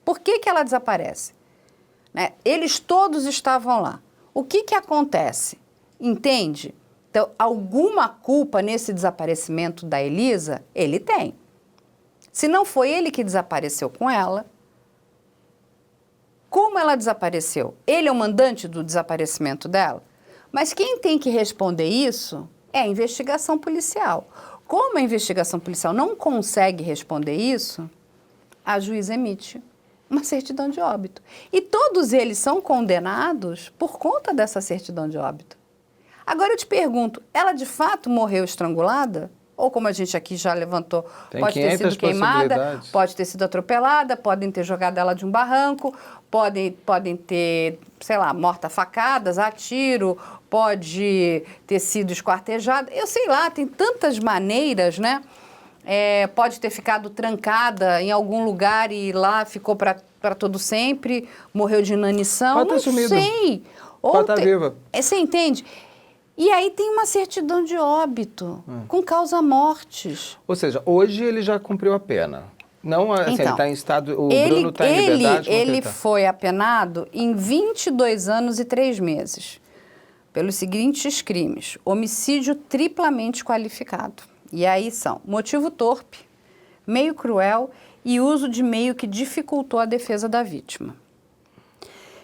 Por que ela desaparece? Né? Eles todos estavam lá. O que acontece? Entende? Então, alguma culpa nesse desaparecimento da Elisa, ele tem. Se não foi ele que desapareceu com ela, como ela desapareceu? Ele é o mandante do desaparecimento dela? Mas quem tem que responder isso é a investigação policial. Como a investigação policial não consegue responder isso, a juíza emite uma certidão de óbito. E todos eles são condenados por conta dessa certidão de óbito. Agora eu te pergunto, ela de fato morreu estrangulada? Ou como a gente aqui já levantou, Tem pode ter 500 sido queimada, possibilidades. pode ter sido atropelada, podem ter jogado ela de um barranco, podem ter, sei lá, morta a facadas, a tiro, pode ter sido esquartejada. Eu sei lá, tem tantas maneiras, né? Pode ter ficado trancada em algum lugar e lá ficou para todo sempre, morreu de inanição. Pode ter sumido. Sei. Pode estar viva. Você entende? E aí tem uma certidão de óbito, com causa-mortes. Ou seja, hoje ele já cumpriu a pena. Não, assim, Então, ele está em estado... O Bruno está em liberdade? Ele foi apenado em 22 anos e 3 meses, pelos seguintes crimes. Homicídio triplamente qualificado. E aí são motivo torpe, meio cruel e uso de meio que dificultou a defesa da vítima.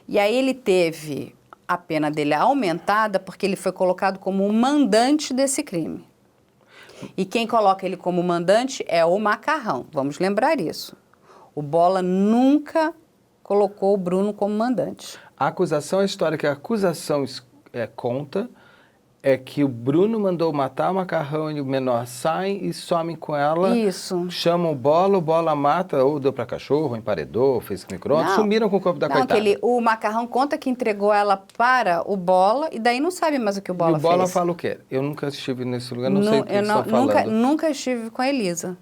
E aí ele teve a pena dele aumentada porque ele foi colocado como o mandante desse crime. E quem coloca ele como mandante é o Macarrão, vamos lembrar isso. O Bola nunca colocou o Bruno como mandante. A acusação, a história que a acusação conta é que o Bruno mandou matar o Macarrão e o menor saem e somem com ela. Isso. Chamam o Bola mata, ou deu para cachorro, emparedou, fez micro-ondas, sumiram com o corpo da coitada. O Macarrão conta que entregou ela para o Bola e daí não sabe mais o que o Bola fez. E o Bola fala o quê? Eu nunca estive nesse lugar, não sei o que eles estão falando. Nunca estive com a Elisa.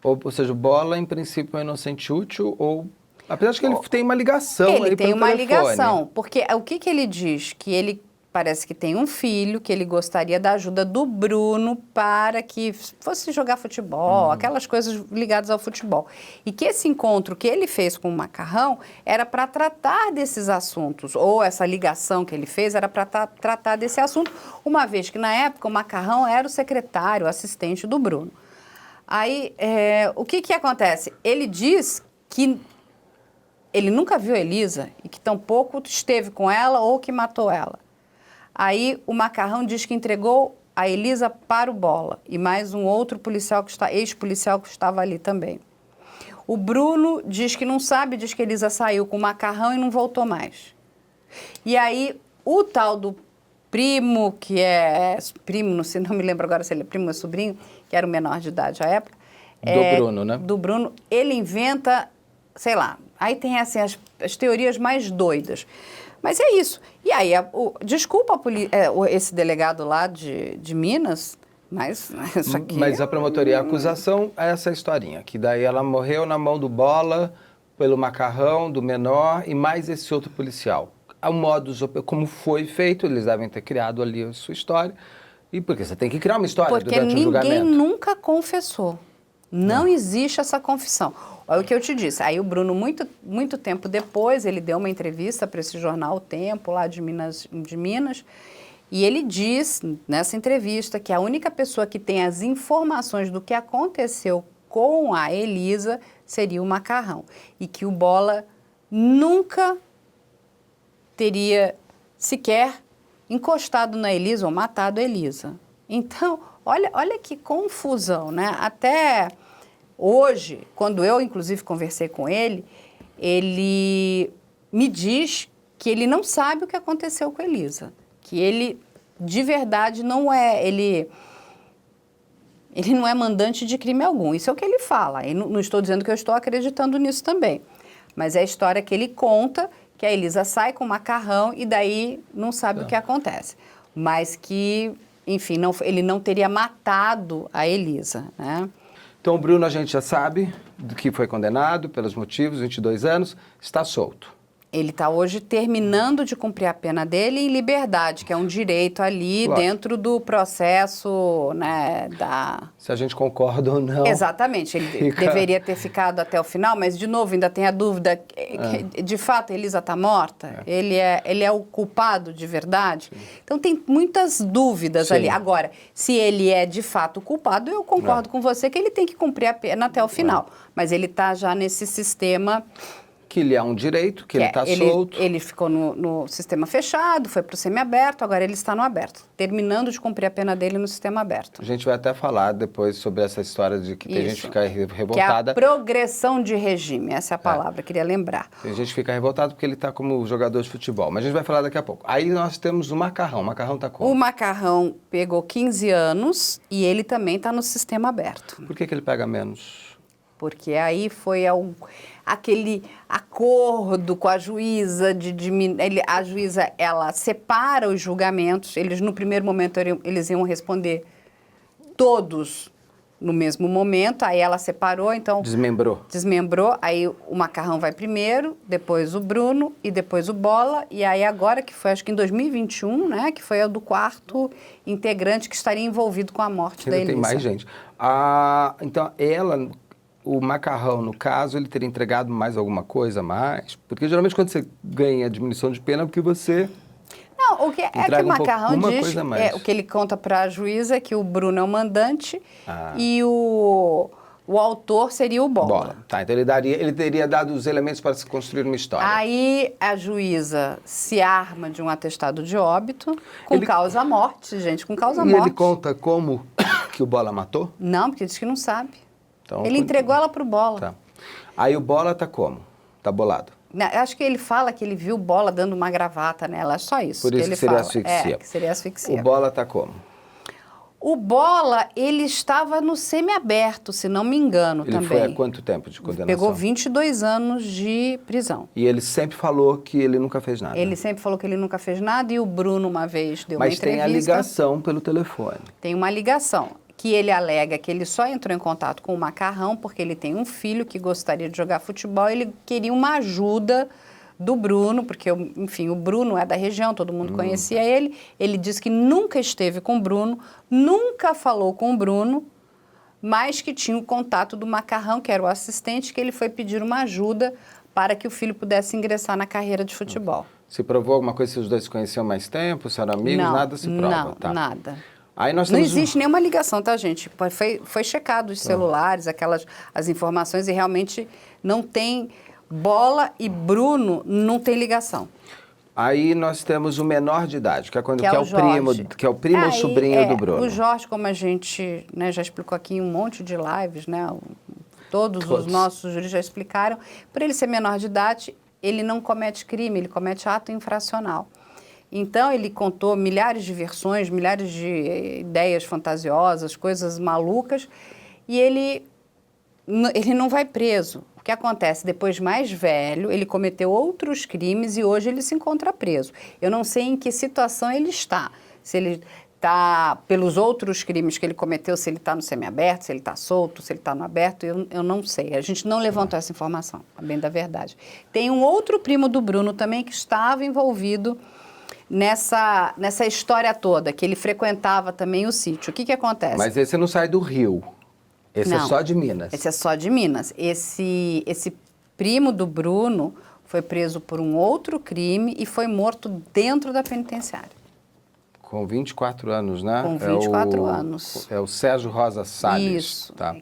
Ou seja, o Bola, em princípio, é um inocente útil, ou... Apesar de que ele tem uma ligação Ele aí tem pelo uma telefone. ligação, porque o que ele diz? Que ele parece que tem um filho, que ele gostaria da ajuda do Bruno para que fosse jogar futebol, aquelas coisas ligadas ao futebol. E que esse encontro que ele fez com o Macarrão era para tratar desses assuntos, ou essa ligação que ele fez era para tratar desse assunto, uma vez que na época o Macarrão era o secretário, o assistente do Bruno. Aí, o que acontece? Ele diz que ele nunca viu a Elisa e que tampouco esteve com ela ou que matou ela. Aí o Macarrão diz que entregou a Elisa para o Bola e mais um outro policial ex-policial que estava ali também. O Bruno diz que não sabe, diz que a Elisa saiu com o Macarrão e não voltou mais. E aí o tal do primo, que é primo, não me lembro agora se ele é primo ou sobrinho, que era o menor de idade à época. Do Bruno, né? Do Bruno, ele inventa, sei lá, aí tem assim as teorias mais doidas. Mas é isso. E aí, desculpa esse delegado lá de Minas, mas isso aqui... Mas a promotoria, a acusação é essa historinha, que daí ela morreu na mão do Bola, pelo Macarrão, do menor e mais esse outro policial. O modus, como foi feito, eles devem ter criado ali a sua história. E porque você tem que criar uma história durante o julgamento. Porque ninguém nunca confessou. Não existe essa confissão. Olha o que eu te disse. Aí o Bruno, muito tempo depois, ele deu uma entrevista para esse jornal O Tempo, lá de Minas, e ele diz, nessa entrevista, que a única pessoa que tem as informações do que aconteceu com a Elisa seria o Macarrão. E que o Bola nunca teria sequer encostado na Elisa ou matado a Elisa. Então, olha que confusão, né? Até hoje, quando eu, inclusive, conversei com ele, ele me diz que ele não sabe o que aconteceu com a Elisa. Que ele, de verdade, não é... Ele não é mandante de crime algum. Isso é o que ele fala. E não estou dizendo que eu estou acreditando nisso também. Mas é a história que ele conta, que a Elisa sai com o Macarrão e daí não sabe o que acontece. Mas que, enfim, ele não teria matado a Elisa, né? Então o Bruno, a gente já sabe do que foi condenado, pelos motivos, 22 anos, está solto. Ele está hoje terminando de cumprir a pena dele em liberdade, que é um direito ali dentro do processo, né, da... Se a gente concorda ou não. Exatamente, ele deveria ter ficado até o final, mas, de novo, ainda tem a dúvida, de fato, a Elisa está morta? Ele é o culpado de verdade? Sim. Então, tem muitas dúvidas ali. Agora, se ele é, de fato, o culpado, eu concordo com você que ele tem que cumprir a pena até o final. Mas ele está já nesse sistema... que lhe há um direito, que ele está solto. Ele ficou no sistema fechado, foi para o semiaberto, agora ele está no aberto, terminando de cumprir a pena dele no sistema aberto. A gente vai até falar depois sobre essa história de que tem gente que fica revoltada. Que é a progressão de regime, essa é a palavra, queria lembrar. Tem gente que fica revoltada porque ele está como jogador de futebol, mas a gente vai falar daqui a pouco. Aí nós temos o Macarrão está como? O Macarrão pegou 15 anos e ele também está no sistema aberto. Por que ele pega menos? Porque aí foi aquele acordo com a juíza, a juíza ela separa os julgamentos, eles no primeiro momento eles iam responder todos no mesmo momento, aí ela separou, então... Desmembrou, aí o Macarrão vai primeiro, depois o Bruno e depois o Bola, e aí agora que foi, acho que em 2021, né, que foi o do quarto integrante que estaria envolvido com a morte da Elisa. Tem mais gente. Então, o Macarrão, no caso, ele teria entregado mais alguma coisa a mais? Porque geralmente quando você ganha diminuição de pena é porque você... Não, o que o Macarrão diz, o que ele conta para a juíza é que o Bruno é o mandante e o autor seria o Bola. Tá, então ele teria dado os elementos para se construir uma história. Aí a juíza se arma de um atestado de óbito com causa-morte, gente, com causa-morte. E ele conta como que o Bola matou? Não, porque diz que não sabe. Então, ele entregou ela pro Bola. Tá. Aí o Bola tá como? Tá bolado? Acho que ele fala que ele viu o Bola dando uma gravata nela, só isso. Por isso que seria asfixia. Que seria asfixia. O Bola tá como? O Bola, ele estava no semiaberto, se não me engano, ele também. Ele foi há quanto tempo de condenação? Pegou 22 anos de prisão. E ele sempre falou que ele nunca fez nada? Ele sempre falou que ele nunca fez nada e o Bruno uma vez deu uma entrevista. Mas tem a ligação pelo telefone. Tem uma ligação, que ele alega que ele só entrou em contato com o Macarrão porque ele tem um filho que gostaria de jogar futebol, ele queria uma ajuda do Bruno, porque, enfim, o Bruno é da região, todo mundo conhecia ele. Ele disse que nunca esteve com o Bruno, nunca falou com o Bruno, mas que tinha o contato do Macarrão, que era o assistente, que ele foi pedir uma ajuda para que o filho pudesse ingressar na carreira de futebol. Se provou alguma coisa se os dois se conheciam mais tempo, se eram amigos? Não, nada se prova? Não, tá. nada. Aí nós não existe nenhuma ligação, tá, gente? Foi checado os celulares, as informações, e realmente não tem... Bola e Bruno não tem ligação. Aí nós temos o menor de idade, que é quando que é o primo ou sobrinho do Bruno. O Jorge, como a gente já explicou aqui em um monte de lives, né? Todos os nossos juristas já explicaram, por ele ser menor de idade, ele não comete crime, ele comete ato infracional. Então, ele contou milhares de versões, milhares de ideias fantasiosas, coisas malucas, e ele não vai preso. O que acontece? Depois, mais velho, ele cometeu outros crimes e hoje ele se encontra preso. Eu não sei em que situação ele está. Se ele está, pelos outros crimes que ele cometeu, se ele está no semiaberto, se ele está solto, se ele está no aberto, eu não sei. A gente não levantou essa informação, a bem da verdade. Tem um outro primo do Bruno também que estava envolvido nessa história toda, que ele frequentava também o sítio. O que acontece? Mas esse não sai do Rio. Esse não, é só de Minas. Esse é só de Minas. Esse primo do Bruno foi preso por um outro crime e foi morto dentro da penitenciária. Com 24 anos, né? Com 24 anos. É o Sérgio Rosa Salles. Isso. Tá.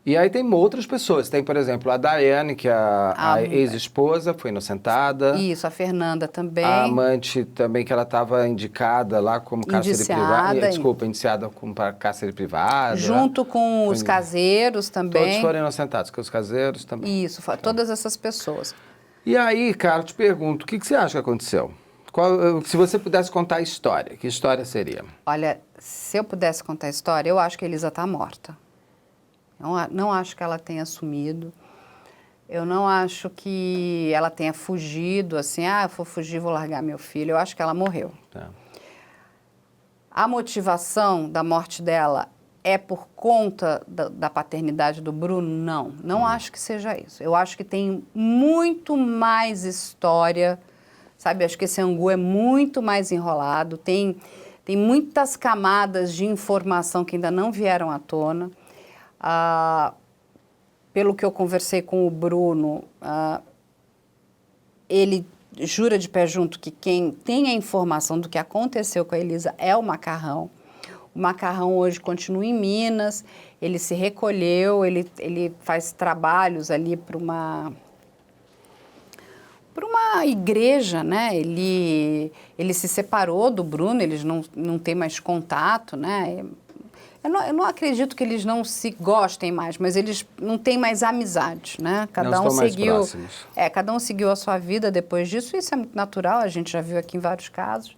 E aí tem outras pessoas. Tem, por exemplo, a Daiane, que é a ex-esposa, foi inocentada. Isso, a Fernanda também. A amante também, que ela estava indicada lá como cárcere privado. Desculpa, indiciada como cárcere privado. Junto com os caseiros também. Todos foram inocentados, que os caseiros também. Isso, todas essas pessoas. E aí, cara, eu te pergunto, o que você acha que aconteceu? Se você pudesse contar a história, que história seria? Olha, se eu pudesse contar a história, eu acho que a Elisa está morta. Não acho que ela tenha sumido. Eu não acho que ela tenha fugido, assim, eu vou fugir, vou largar meu filho. Eu acho que ela morreu. Tá. A motivação da morte dela é por conta da paternidade do Bruno? Não acho que seja isso. Eu acho que tem muito mais história, sabe? Acho que esse angu é muito mais enrolado, tem muitas camadas de informação que ainda não vieram à tona. Pelo que eu conversei com o Bruno, ele jura de pé junto que quem tem a informação do que aconteceu com a Elisa é o Macarrão. O Macarrão hoje continua em Minas, ele se recolheu, ele faz trabalhos ali para por uma igreja, né? Ele se separou do Bruno, eles não têm mais contato, né? Eu não acredito que eles não se gostem mais, mas eles não têm mais amizade, né? Não estão mais próximos. Cada um seguiu a sua vida depois disso, isso é muito natural, a gente já viu aqui em vários casos.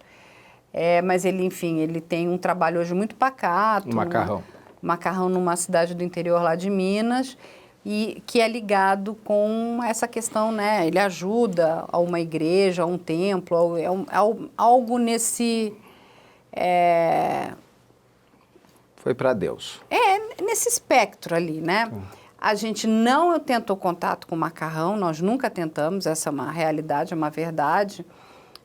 Mas ele, enfim, ele tem um trabalho hoje muito pacato. Macarrão numa cidade do interior lá de Minas, e que é ligado com essa questão, né? Ele ajuda a uma igreja, a um templo, algo nesse... Foi para Deus. Nesse espectro ali, né? A gente não tentou contato com o Macarrão, nós nunca tentamos, essa é uma realidade, é uma verdade.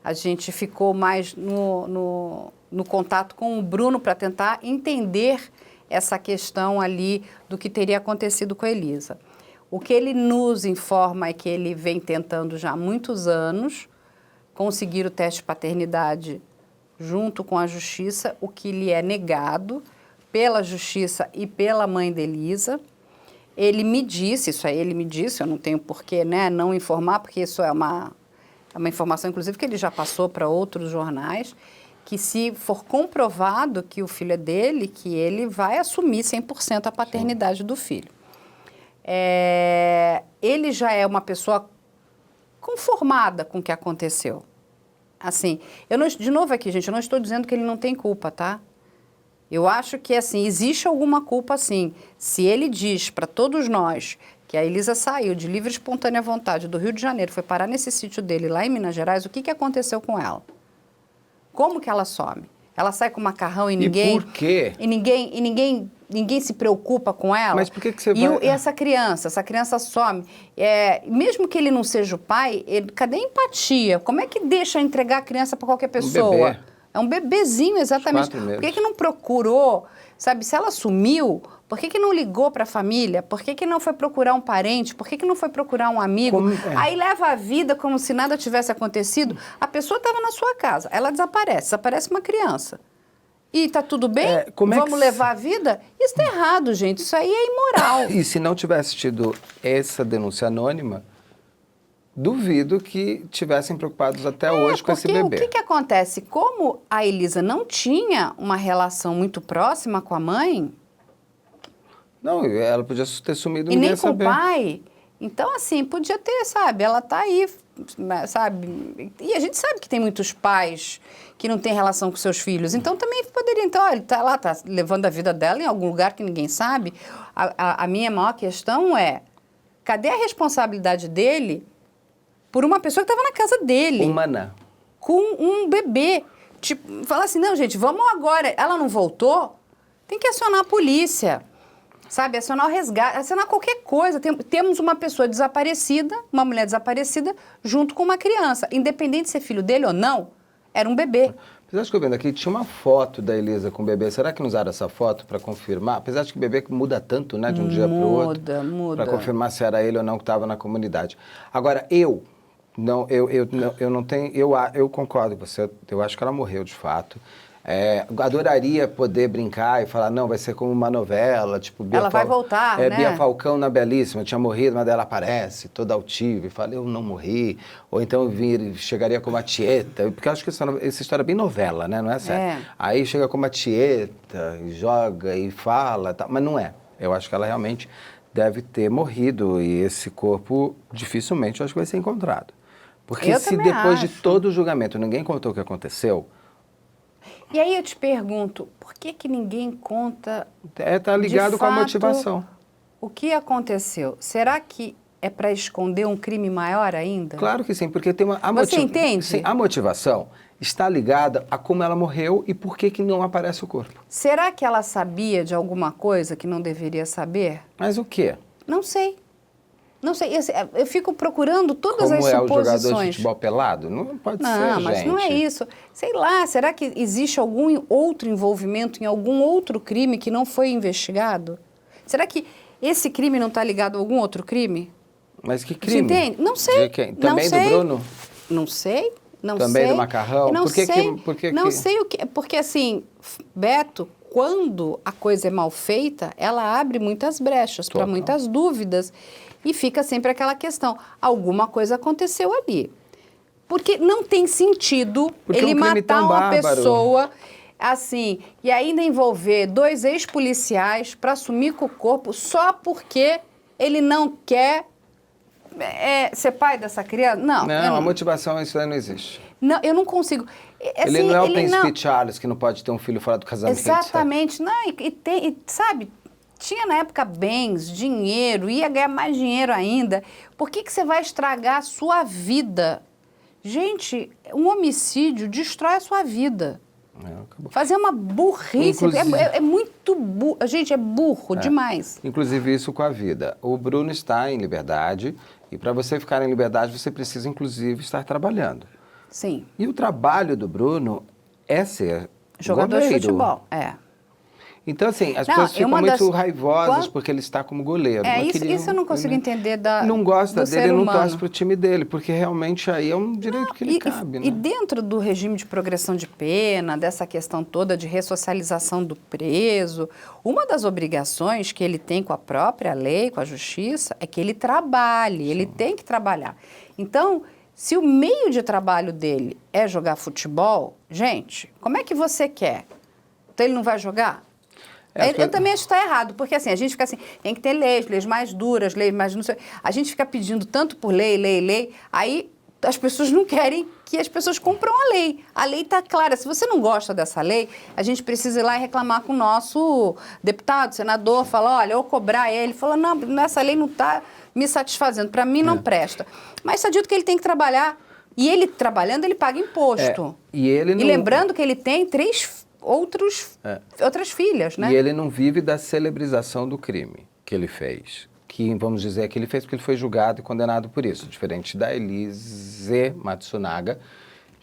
A gente ficou mais no contato com o Bruno para tentar entender essa questão ali do que teria acontecido com a Elisa. O que ele nos informa é que ele vem tentando já há muitos anos conseguir o teste de paternidade junto com a justiça, o que lhe é negado pela justiça e pela mãe de Elisa. Ele me disse, isso aí ele me disse, eu não tenho porquê, né, não informar, porque isso é uma informação, inclusive, que ele já passou para outros jornais, que se for comprovado que o filho é dele, que ele vai assumir 100% a paternidade do filho. Ele já é uma pessoa conformada com o que aconteceu. Assim, de novo aqui, gente, eu não estou dizendo que ele não tem culpa, tá? Eu acho que, assim, existe alguma culpa, sim. Se ele diz para todos nós que a Elisa saiu de livre e espontânea vontade do Rio de Janeiro, foi parar nesse sítio dele lá em Minas Gerais, o que aconteceu com ela? Como que ela some? Ela sai com o Macarrão e ninguém... E por quê? E ninguém se preocupa com ela? Mas por que você vai... E essa criança some. Mesmo que ele não seja o pai, cadê a empatia? Como é que deixa entregar a criança para qualquer pessoa? Um bebê. É um bebezinho, exatamente. Por que não procurou, sabe, se ela sumiu, por que não ligou para a família? Por que não foi procurar um parente? Por que não foi procurar um amigo? Aí leva a vida como se nada tivesse acontecido. A pessoa estava na sua casa, ela desaparece uma criança. E está tudo bem? Vamos levar a vida? Isso está errado, gente, isso aí é imoral. E se não tivesse tido essa denúncia anônima, duvido que tivessem preocupados até hoje com esse bebê. O que acontece? Como a Elisa não tinha uma relação muito próxima com a mãe... Não, ela podia ter sumido e nem com saber. O pai. Então, assim, podia ter, sabe? Ela tá aí, sabe? E a gente sabe que tem muitos pais que não têm relação com seus filhos. Então, também poderia... Então, ele tá lá, tá levando a vida dela em algum lugar que ninguém sabe. A minha maior questão é, cadê a responsabilidade dele por uma pessoa que estava na casa dele? Humana. Com um bebê. Tipo, falar assim, não, gente, vamos agora. Ela não voltou? Tem que acionar a polícia. Sabe, acionar o resgate, acionar qualquer coisa. Temos uma pessoa desaparecida, uma mulher desaparecida, junto com uma criança. Independente de ser filho dele ou não, era um bebê. Apesar de que eu vendo aqui, tinha uma foto da Elisa com o bebê. Será que não usaram essa foto para confirmar? Apesar de que o bebê muda tanto, né, de um dia para o outro. Muda. Para confirmar se era ele ou não que estava na comunidade. Agora, eu não tenho... Eu concordo com você. Eu acho que ela morreu, de fato. Adoraria poder brincar e falar, não, vai ser como uma novela, tipo... Ela vai voltar, né? Bia Falcão na Belíssima, tinha morrido, mas ela aparece, toda altiva, e fala, eu não morri. Ou então chegaria como a Tieta, porque eu acho que essa história é bem novela, né? Não é sério. Aí chega como a Tieta, e joga, e fala, tal, mas não é. Eu acho que ela realmente deve ter morrido, e esse corpo, dificilmente, eu acho que vai ser encontrado. Porque se depois de todo o julgamento ninguém contou o que aconteceu... E aí eu te pergunto, por que ninguém conta tá ligado com a motivação. O que aconteceu? Será que é para esconder um crime maior ainda? Claro que sim, porque tem Você entende? Sim, a motivação está ligada a como ela morreu e por que não aparece o corpo. Será que ela sabia de alguma coisa que não deveria saber? Mas o quê? Não sei. Não sei, eu fico procurando todas as suposições. Como é o jogador de futebol pelado? Não pode ser, gente. Não, mas não é isso. Sei lá, será que existe algum outro envolvimento em algum outro crime que não foi investigado? Será que esse crime não está ligado a algum outro crime? Mas que crime? Você entende? Não sei. De quem? Também do Bruno? Não sei. Também do Macarrão? Não sei. Não sei o que... Porque assim, Beto, quando a coisa é mal feita, ela abre muitas brechas para muitas dúvidas. E fica sempre aquela questão, alguma coisa aconteceu ali. Porque não tem sentido Porque ele é um crime matar tão uma bárbaro. pessoa assim, e ainda envolver 2 ex-policiais para sumir com o corpo só porque ele não quer ser pai dessa criança. Não, a motivação, isso aí não existe. não, eu não consigo. Ele não é o Príncipe Charles, que não pode ter um filho fora do casamento. Exatamente. Não, sabe, tinha na época bens, dinheiro, ia ganhar mais dinheiro ainda. Por que você vai estragar a sua vida? Gente, um homicídio destrói a sua vida. Fazer uma burrice, é muito burro. Gente, é burro demais. Inclusive isso com a vida. O Bruno está em liberdade e para você ficar em liberdade você precisa inclusive estar trabalhando. Sim. E o trabalho do Bruno é ser jogador goleiro. de futebol, Então, assim, as pessoas ficam muito raivosas porque ele está como goleiro. Isso eu não consigo entender não gosta do dele, ser não humano. torce para o time dele, porque realmente aí é um direito que lhe cabe, né? E dentro do regime de progressão de pena, dessa questão toda de ressocialização do preso, uma das obrigações que ele tem com a própria lei, com a justiça, é que ele trabalhe, ele tem que trabalhar. Então, se o meio de trabalho dele é jogar futebol, gente, como é que você quer? Então ele não vai jogar? Eu também acho que está errado, porque assim, a gente fica assim, tem que ter leis mais duras, leis mais não sei. A gente fica pedindo tanto por lei, aí as pessoas não querem que as pessoas cumpram a lei. A lei está clara. Se você não gosta dessa lei, a gente precisa ir lá e reclamar com o nosso deputado, senador, falar, olha, ou cobrar ele. Fala, não, essa lei não está me satisfazendo, para mim não presta. Mas está dito que ele tem que trabalhar, e ele trabalhando, ele paga imposto. E lembrando que ele tem 3 outras filhas, né? E ele não vive da celebrização do crime que ele fez. Que, vamos dizer, que ele fez porque ele foi julgado e condenado por isso. Diferente da Elise Matsunaga,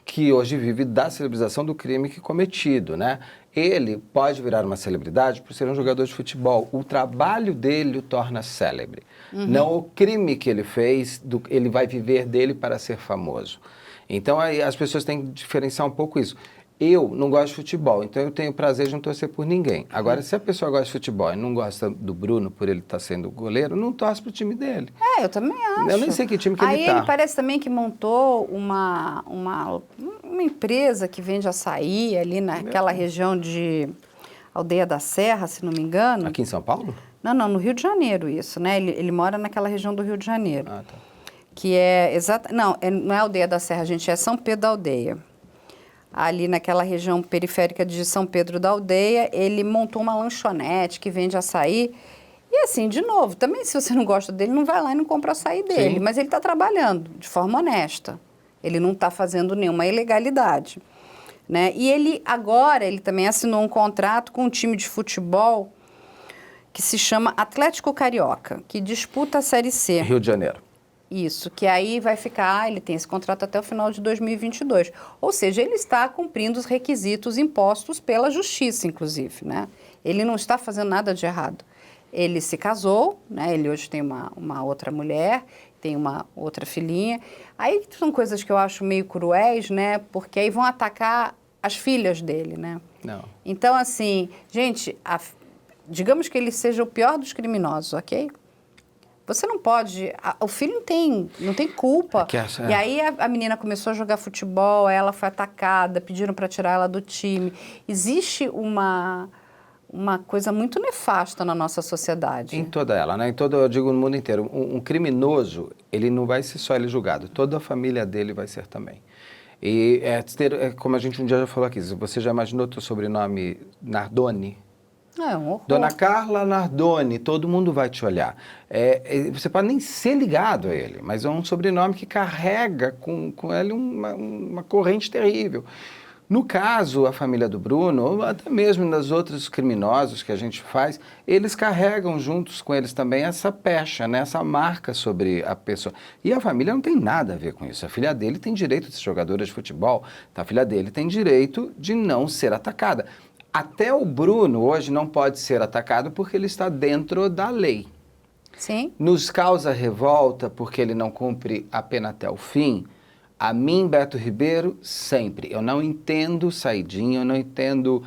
que hoje vive da celebrização do crime que cometido, né? Ele pode virar uma celebridade por ser um jogador de futebol. O trabalho dele o torna célebre. Não o crime que ele fez, ele vai viver dele para ser famoso. Então, aí as pessoas têm que diferenciar um pouco isso. Eu não gosto de futebol, então eu tenho prazer de não torcer por ninguém. Agora, se a pessoa gosta de futebol e não gosta do Bruno por ele estar sendo goleiro, não torce pro time dele. Eu também acho. Eu nem sei que time que Aí ele tá. ele parece também que montou uma empresa que vende açaí ali naquela região de Aldeia da Serra, se não me engano. Aqui em São Paulo? Não, no Rio de Janeiro isso, né? Ele mora naquela região do Rio de Janeiro. Ah, tá. Que é não é Aldeia da Serra, gente, é São Pedro da Aldeia. Ali naquela região periférica de São Pedro da Aldeia, ele montou uma lanchonete que vende açaí. E assim, de novo, também se você não gosta dele, não vai lá e não compra açaí dele. Sim. Mas ele está trabalhando de forma honesta. Ele não está fazendo nenhuma ilegalidade, né? E ele também assinou um contrato com um time de futebol que se chama Atlético Carioca, que disputa a Série C. Rio de Janeiro. Isso, que aí vai ficar, ele tem esse contrato até o final de 2022. Ou seja, ele está cumprindo os requisitos impostos pela justiça, inclusive, né? Ele não está fazendo nada de errado. Ele se casou, né? Ele hoje tem uma outra mulher, tem uma outra filhinha. Aí são coisas que eu acho meio cruéis, né? Porque aí vão atacar as filhas dele, né? Não. Então, assim, gente, digamos que ele seja o pior dos criminosos, ok? Você não pode... O filho não tem culpa. E aí a menina começou a jogar futebol, ela foi atacada, pediram para tirar ela do time. Existe uma coisa muito nefasta na nossa sociedade. Em toda ela, né? Eu digo no mundo inteiro. Um criminoso, ele não vai ser só ele julgado. Toda a família dele vai ser também. E como a gente um dia já falou aqui, você já imaginou o teu sobrenome Nardoni? É um horror. Dona Carla Nardoni, todo mundo vai te olhar. Você pode nem ser ligado a ele, mas é um sobrenome que carrega com ele uma corrente terrível. No caso, a família do Bruno, ou até mesmo nos outros criminosos que a gente faz, eles carregam juntos com eles também essa pecha, né? Essa marca sobre a pessoa. E a família não tem nada a ver com isso. A filha dele tem direito de ser jogadora de futebol, a filha dele tem direito de não ser atacada. Até o Bruno hoje não pode ser atacado porque ele está dentro da lei. Sim. Nos causa revolta porque ele não cumpre a pena até o fim. A mim, Beto Ribeiro, sempre. Eu não entendo saidinho, eu não entendo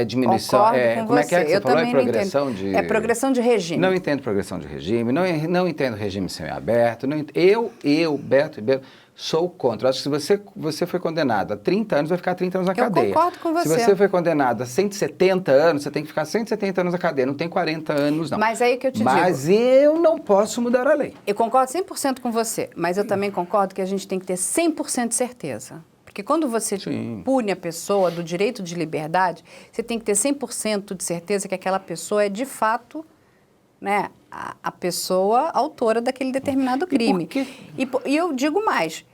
diminuição. Concordo com como é que você. você Eu falou? também Progressão de... É progressão de regime. Não entendo progressão de regime, não entendo regime semiaberto. Eu, Beto Ribeiro, Sou contra. Acho que se você foi condenado a 30 anos, vai ficar 30 anos na cadeia. Eu concordo com você. Se você foi condenado a 170 anos, você tem que ficar 170 anos na cadeia. Não tem 40 anos, não. Mas aí que eu te digo. Mas eu não posso mudar a lei. Eu concordo 100% com você, mas eu também concordo que a gente tem que ter 100% de certeza. Porque quando você pune a pessoa do direito de liberdade, você tem que ter 100% de certeza que aquela pessoa é, de fato, né, a pessoa autora daquele determinado crime. E eu digo mais,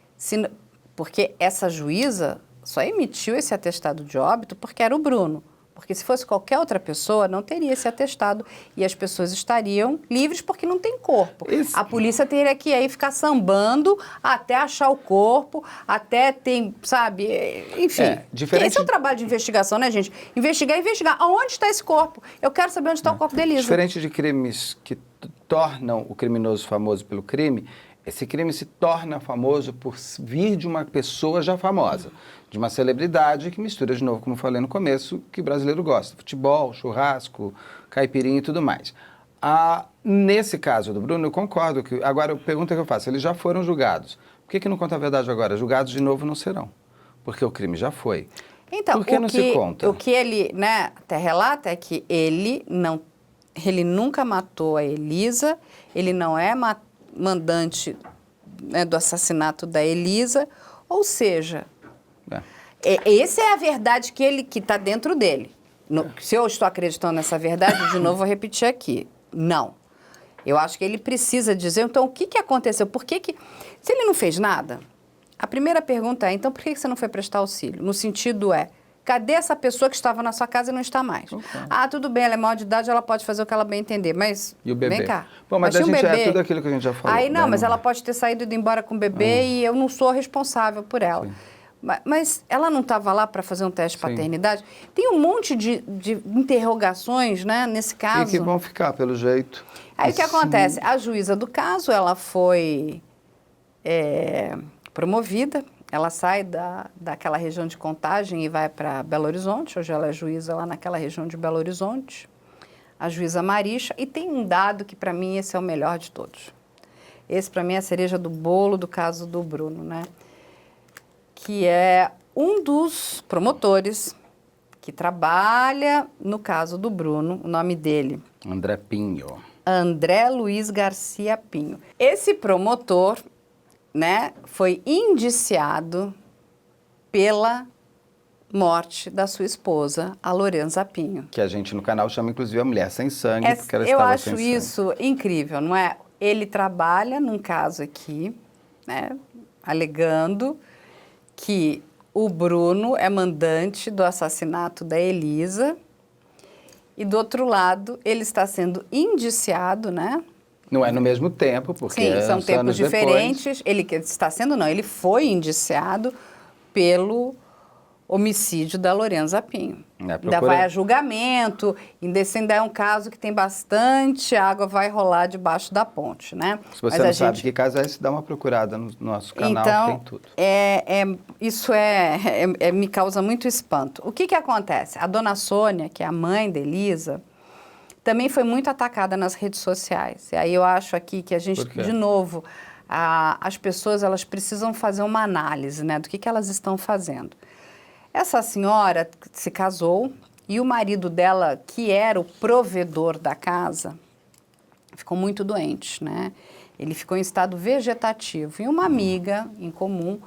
porque essa juíza só emitiu esse atestado de óbito porque era o Bruno. Porque se fosse qualquer outra pessoa, não teria esse atestado e as pessoas estariam livres porque não tem corpo. A polícia teria que aí ficar sambando até achar o corpo, até tem, sabe, enfim. Esse é o trabalho de investigação, né, gente? Investigar e investigar. Aonde está esse corpo? Eu quero saber onde está o corpo da Elisa. Diferente de crimes que tornam o criminoso famoso pelo crime, esse crime se torna famoso por vir de uma pessoa já famosa, de uma celebridade que mistura, de novo, como eu falei no começo, que o brasileiro gosta. Futebol, churrasco, caipirinha e tudo mais. Nesse caso do Bruno, eu concordo. Agora, a pergunta que eu faço, eles já foram julgados. Por que não conta a verdade agora? Julgados de novo não serão, porque o crime já foi. Então, por que não se conta? O que ele, né, até relata é que ele nunca matou a Elisa, ele não é mandante, né, do assassinato da Elisa, ou seja, essa é a verdade que está dentro dele. Se eu estou acreditando nessa verdade, de novo vou repetir aqui, não. Eu acho que ele precisa dizer, então, o que aconteceu? Se ele não fez nada, a primeira pergunta é, então, por que você não foi prestar auxílio? No sentido cadê essa pessoa que estava na sua casa e não está mais? Tudo bem, ela é maior de idade, ela pode fazer o que ela bem entender, mas e o bebê? Vem cá. Bom, mas a gente tudo aquilo que a gente já falou. Aí não, mas ela pode ter saído e ido embora com o bebê e eu não sou responsável por ela. Sim. Mas ela não estava lá para fazer um teste de paternidade? Tem um monte de interrogações, né, nesse caso. E que vão ficar, pelo jeito. Aí o que acontece? A juíza do caso, ela foi promovida. Ela sai daquela região de Contagem e vai para Belo Horizonte. Hoje ela é juíza lá naquela região de Belo Horizonte. A juíza Marisha. E tem um dado que, para mim, esse é o melhor de todos. Esse, para mim, é a cereja do bolo do caso do Bruno, né? Que é um dos promotores que trabalha no caso do Bruno. O nome dele? André Pinho. André Luiz Garcia Pinho. Esse promotor, né, foi indiciado pela morte da sua esposa, a Lorenza Pinho. Que a gente no canal chama, inclusive, a mulher sem sangue, porque ela estava sem sangue. Eu acho isso incrível, não é? Ele trabalha num caso aqui, né, alegando que o Bruno é mandante do assassinato da Elisa e, do outro lado, ele está sendo indiciado, né? Não é no mesmo tempo, porque sim, são tempos diferentes. Ele foi indiciado pelo homicídio da Lorenza Pinho. Ainda vai a julgamento, ainda é um caso que tem bastante água, vai rolar debaixo da ponte, né? Se você não sabe que caso é esse, dá uma procurada no nosso canal, então, tem tudo. Isso me causa muito espanto. O que acontece? A dona Sônia, que é a mãe da Elisa, também foi muito atacada nas redes sociais. E aí eu acho aqui que a gente, de novo, as pessoas elas precisam fazer uma análise, né, do que elas estão fazendo. Essa senhora se casou e o marido dela, que era o provedor da casa, ficou muito doente, né? Ele ficou em estado vegetativo. E uma amiga em comum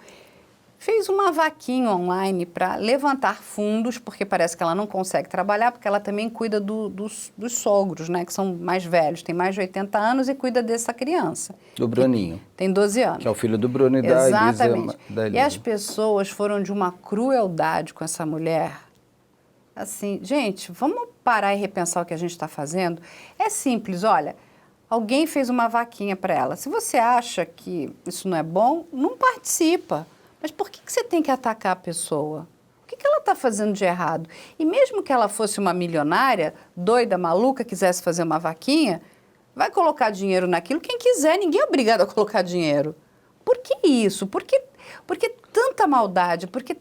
fez uma vaquinha online para levantar fundos, porque parece que ela não consegue trabalhar, porque ela também cuida dos sogros, né? Que são mais velhos, tem mais de 80 anos e cuida dessa criança. Do Bruninho. Tem 12 anos. Que é o filho do Bruno e da Elisa. Exatamente. E as pessoas foram de uma crueldade com essa mulher. Assim, gente, vamos parar e repensar o que a gente está fazendo? É simples, olha, alguém fez uma vaquinha para ela. Se você acha que isso não é bom, não participa. Mas por que você tem que atacar a pessoa? O que ela está fazendo de errado? E mesmo que ela fosse uma milionária, doida, maluca, quisesse fazer uma vaquinha, vai colocar dinheiro naquilo quem quiser, ninguém é obrigado a colocar dinheiro. Por que isso? Por que tanta maldade? Por que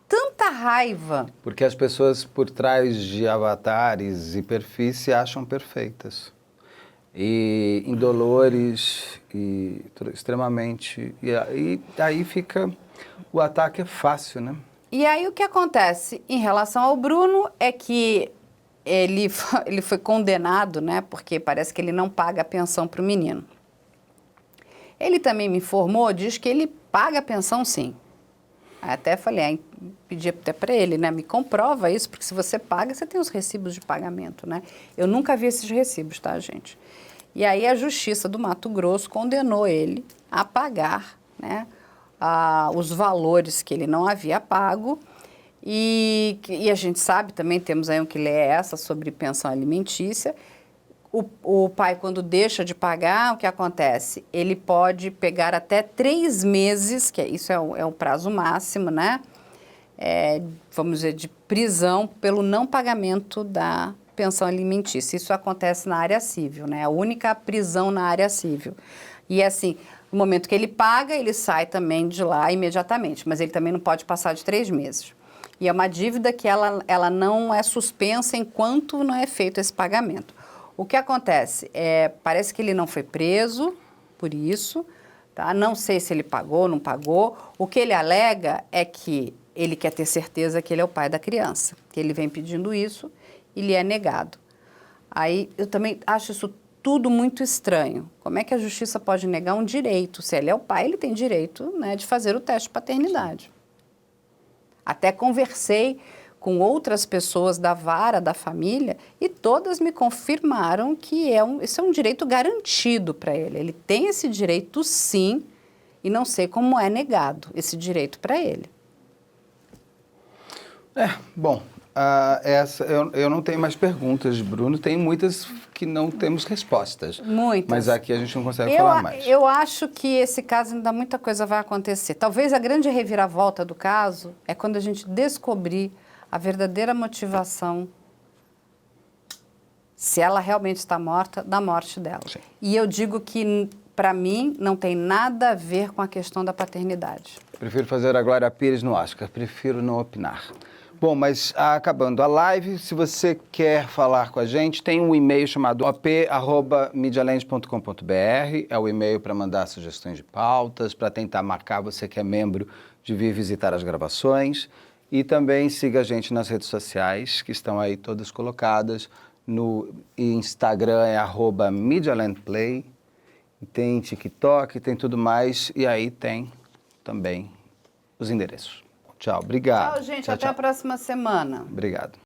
tanta raiva? Porque as pessoas por trás de avatares e perfis se acham perfeitas. e indolores, e extremamente... E aí fica... O ataque é fácil, né? E aí o que acontece em relação ao Bruno é que ele foi condenado, né? Porque parece que ele não paga a pensão para o menino. Ele também me informou, diz que ele paga a pensão sim. Até falei, pedi até para ele, né? Me comprova isso, porque se você paga, você tem os recibos de pagamento, né? Eu nunca vi esses recibos, tá, gente? E aí a Justiça do Mato Grosso condenou ele a pagar, né? Os valores que ele não havia pago. E a gente sabe também, temos aí um que lê essa sobre pensão alimentícia. O pai, quando deixa de pagar, o que acontece? Ele pode pegar até 3 meses, que isso é o prazo máximo, né? Vamos dizer, de prisão pelo não pagamento da pensão alimentícia. Isso acontece na área civil, né? A única prisão na área civil. E assim, no momento que ele paga, ele sai também de lá imediatamente, mas ele também não pode passar de 3 meses. E é uma dívida que ela não é suspensa enquanto não é feito esse pagamento. O que acontece? Parece que ele não foi preso por isso, tá? Não sei se ele pagou ou não pagou. O que ele alega é que ele quer ter certeza que ele é o pai da criança, que ele vem pedindo isso e lhe é negado. Aí eu também acho isso tudo muito estranho. Como é que a justiça pode negar um direito? Se ele é o pai, ele tem direito, né, de fazer o teste de paternidade. Até conversei com outras pessoas da vara da família e todas me confirmaram que esse é um direito garantido para ele. Ele tem esse direito sim e não sei como é negado esse direito para ele. Bom, eu não tenho mais perguntas, Bruno. Tem muitas que não temos respostas. Muitas. Mas aqui a gente não consegue falar mais. Eu acho que esse caso ainda muita coisa vai acontecer. Talvez a grande reviravolta do caso é quando a gente descobrir a verdadeira motivação, se ela realmente está morta, da morte dela. Sim. E eu digo que, para mim, não tem nada a ver com a questão da paternidade. Prefiro fazer a Glória Pires no Oscar, prefiro não opinar. Bom, mas acabando a live, se você quer falar com a gente, tem um e-mail chamado op@medialand.com.br, é o e-mail para mandar sugestões de pautas, para tentar marcar você que é membro de vir visitar as gravações. E também siga a gente nas redes sociais, que estão aí todas colocadas. No Instagram é @medialandplay, tem TikTok, tem tudo mais, e aí tem também os endereços. Tchau, obrigado. Tchau, gente. Tchau, até a próxima semana. Obrigado.